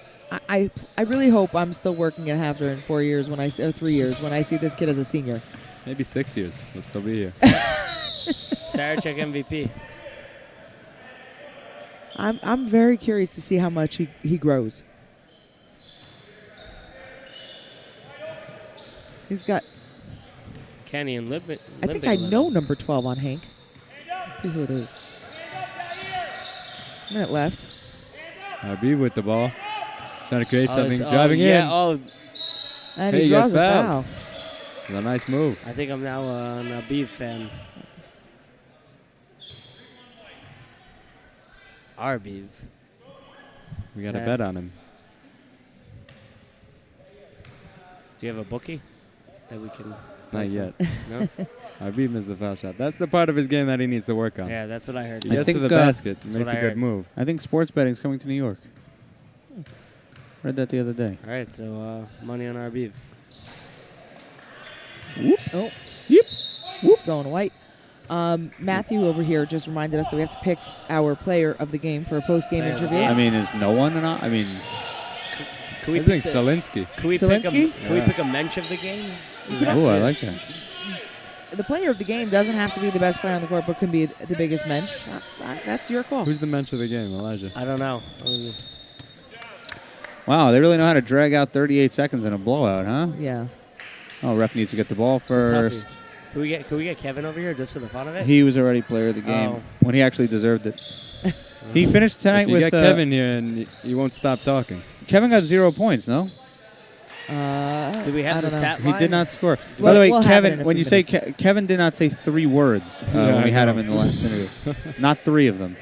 I really hope I'm still working at Haftr in 4 years or 3 years when I see this kid as a senior. Maybe 6 years. He'll still be here. Sarachek MVP. I'm very curious to see how much he grows. He's got. Kenny and Lippin. I think I know number 12 on Hanc. Let's see who it is. Minute left. Habib with the ball. Trying to create something. Oh, Driving yeah, in. Oh, And Hey, he you got draws a fouled. foul. It's a nice move. I think I'm now an Habib fan. Arbiv. We got a Yeah. bet on him. Do you have a bookie that we can? Not place yet. No. Habib missed the foul shot. That's the part of his game that he needs to work on. Yeah, that's what I heard. He I gets to think, the basket. That's Makes what a I good heard. move. I think sports betting is coming to New York. Read that the other day. All right, so money on Arbiv. Oh. Yep. It's going white. Matthew over here just reminded us that we have to pick our player of the game for a post-game Player of the interview. game. I mean, is no one? I mean, Can we I think pick the- Selinsky. Can we pick Zelensky? Can we Yeah. pick a mensch of the game? oh, I like that. The player of the game doesn't have to be the best player on the court, but can be the biggest mensch. That's your call. Who's the mensch of the game, Elijah? I don't know. Wow, they really know how to drag out 38 seconds in a blowout, huh? Yeah. Oh, ref needs to get the ball first. Toughie. Can we get Kevin over here just for the fun of it? He was already player of the game Oh. when he actually deserved it. He finished tonight If you with get Kevin here, and you won't stop talking. Kevin got 0 points. No, Do we have I the don't know. stat he line? did not score. Well, By the way, we'll have it in Kevin, a when few you say minutes. Kevin did not say 3 words Yeah, when we I had know. him in the last interview, not 3 of them.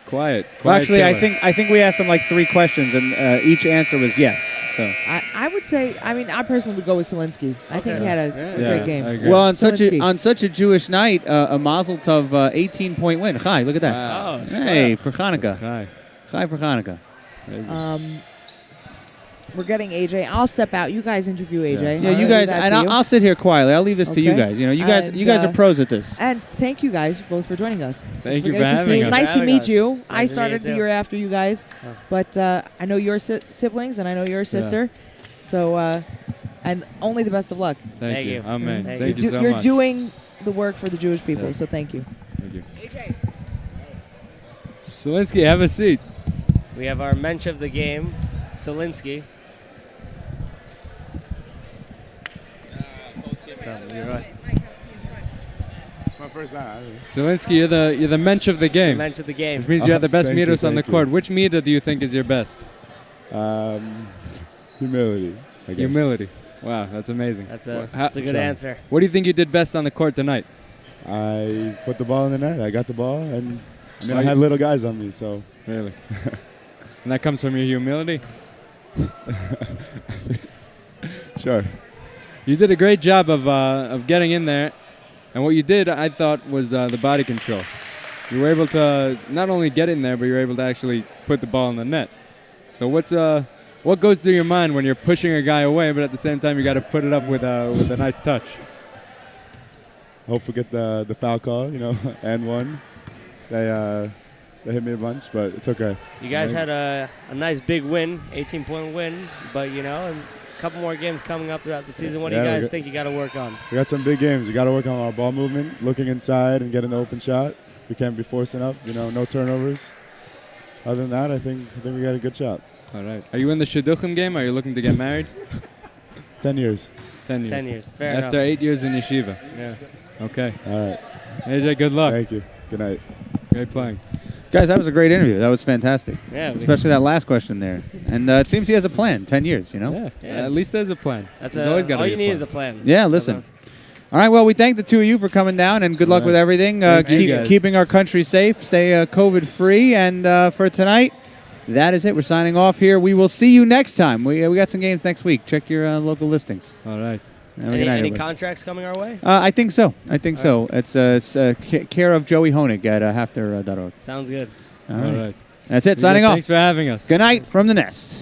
Quiet. Well, Quiet actually, killer. I think we asked him like 3 questions, and each answer was yes. So, I would say, I personally would go with Selinsky. I think he had a Yeah, great game. I agree. well, on Zelensky. such a Jewish night, a Mazel Tov 18-point win. Chai, look at that. Wow. Oh, Hey, for That's Hanukkah. high. Chai for Hanukkah. Crazy. We're getting AJ. I'll step out. You guys interview AJ. Yeah. Yeah, I'll you leave guys, that and to you. I'll sit here quietly. I'll leave this to you Okay. guys. You know, you And, guys are pros at this. And thank you guys both for joining us. Thank It's you great for to see having you. It us. was nice to Having meet us. you. Nice I to meet started you the too. year after you guys, Oh. but I know your siblings and I know your sister. So, and only the best of luck. Thank you. Amen. Thank Thank you. you so You're much. doing the work for the Jewish people, Yeah. so thank you. Thank you. AJ. Selinsky, have a seat. We have our mensch of the game, Selinsky. So, you're right. It's my first time. Selinsky, you're the mensch of the game. Mensch of the game. Which means you have the best Thank you, meters on the thank you. court. Which meter do you think is your best? Humility, I guess. Humility. Wow, that's amazing. That's Well, that's a good try. answer. What do you think you did best on the court tonight? I put the ball in the net. I got the ball, and I mean, Well, I had little guys on me, so Really? And that comes from your humility? sure. You did a great job of getting in there. And what you did, I thought, was the body control. You were able to not only get in there, but you were able to actually put the ball in the net. So what goes through your mind when you're pushing a guy away, but at the same time you got to put it up with a nice touch? Hope we get the foul call, and one. They hit me a bunch, but it's okay. You guys Right. had a nice big win, 18-point win, but and a couple more games coming up throughout the season. What do you Yeah, we guys got- think you got to work on? We got some big games. We got to work on our ball movement, looking inside and getting the open shot. We can't be forcing up, no turnovers. Other than that, I think we got a good shot. All right. Are you in the Shidduchim game? Are you looking to get married? 10 years. 10 years. 10 years. Fair After enough. 8 years in yeshiva. Yeah. Okay. All right. AJ, good luck. Thank you. Good night. Great playing. Guys, that was a great interview. That was fantastic. Yeah. Especially that last question there. And it seems he has a plan. 10 years, Yeah. Yeah. At least there's a plan. That's There's always got to all be you a need plan. is a plan. Yeah, listen. All right, well, we thank the two of you for coming down, and good luck All with right. everything. Thank you, guys. Keeping our country safe, stay COVID-free, and for tonight, that is it. We're signing off here. We will see you next time. We got some games next week. Check your local listings. All right. Have a good Any, night, any everybody. contracts coming our way? I think so. It's care of Joey Honig at Haftr.org. Sounds good. All All right. right. That's it. Signing off. Thanks for having us. Good night from the Nest.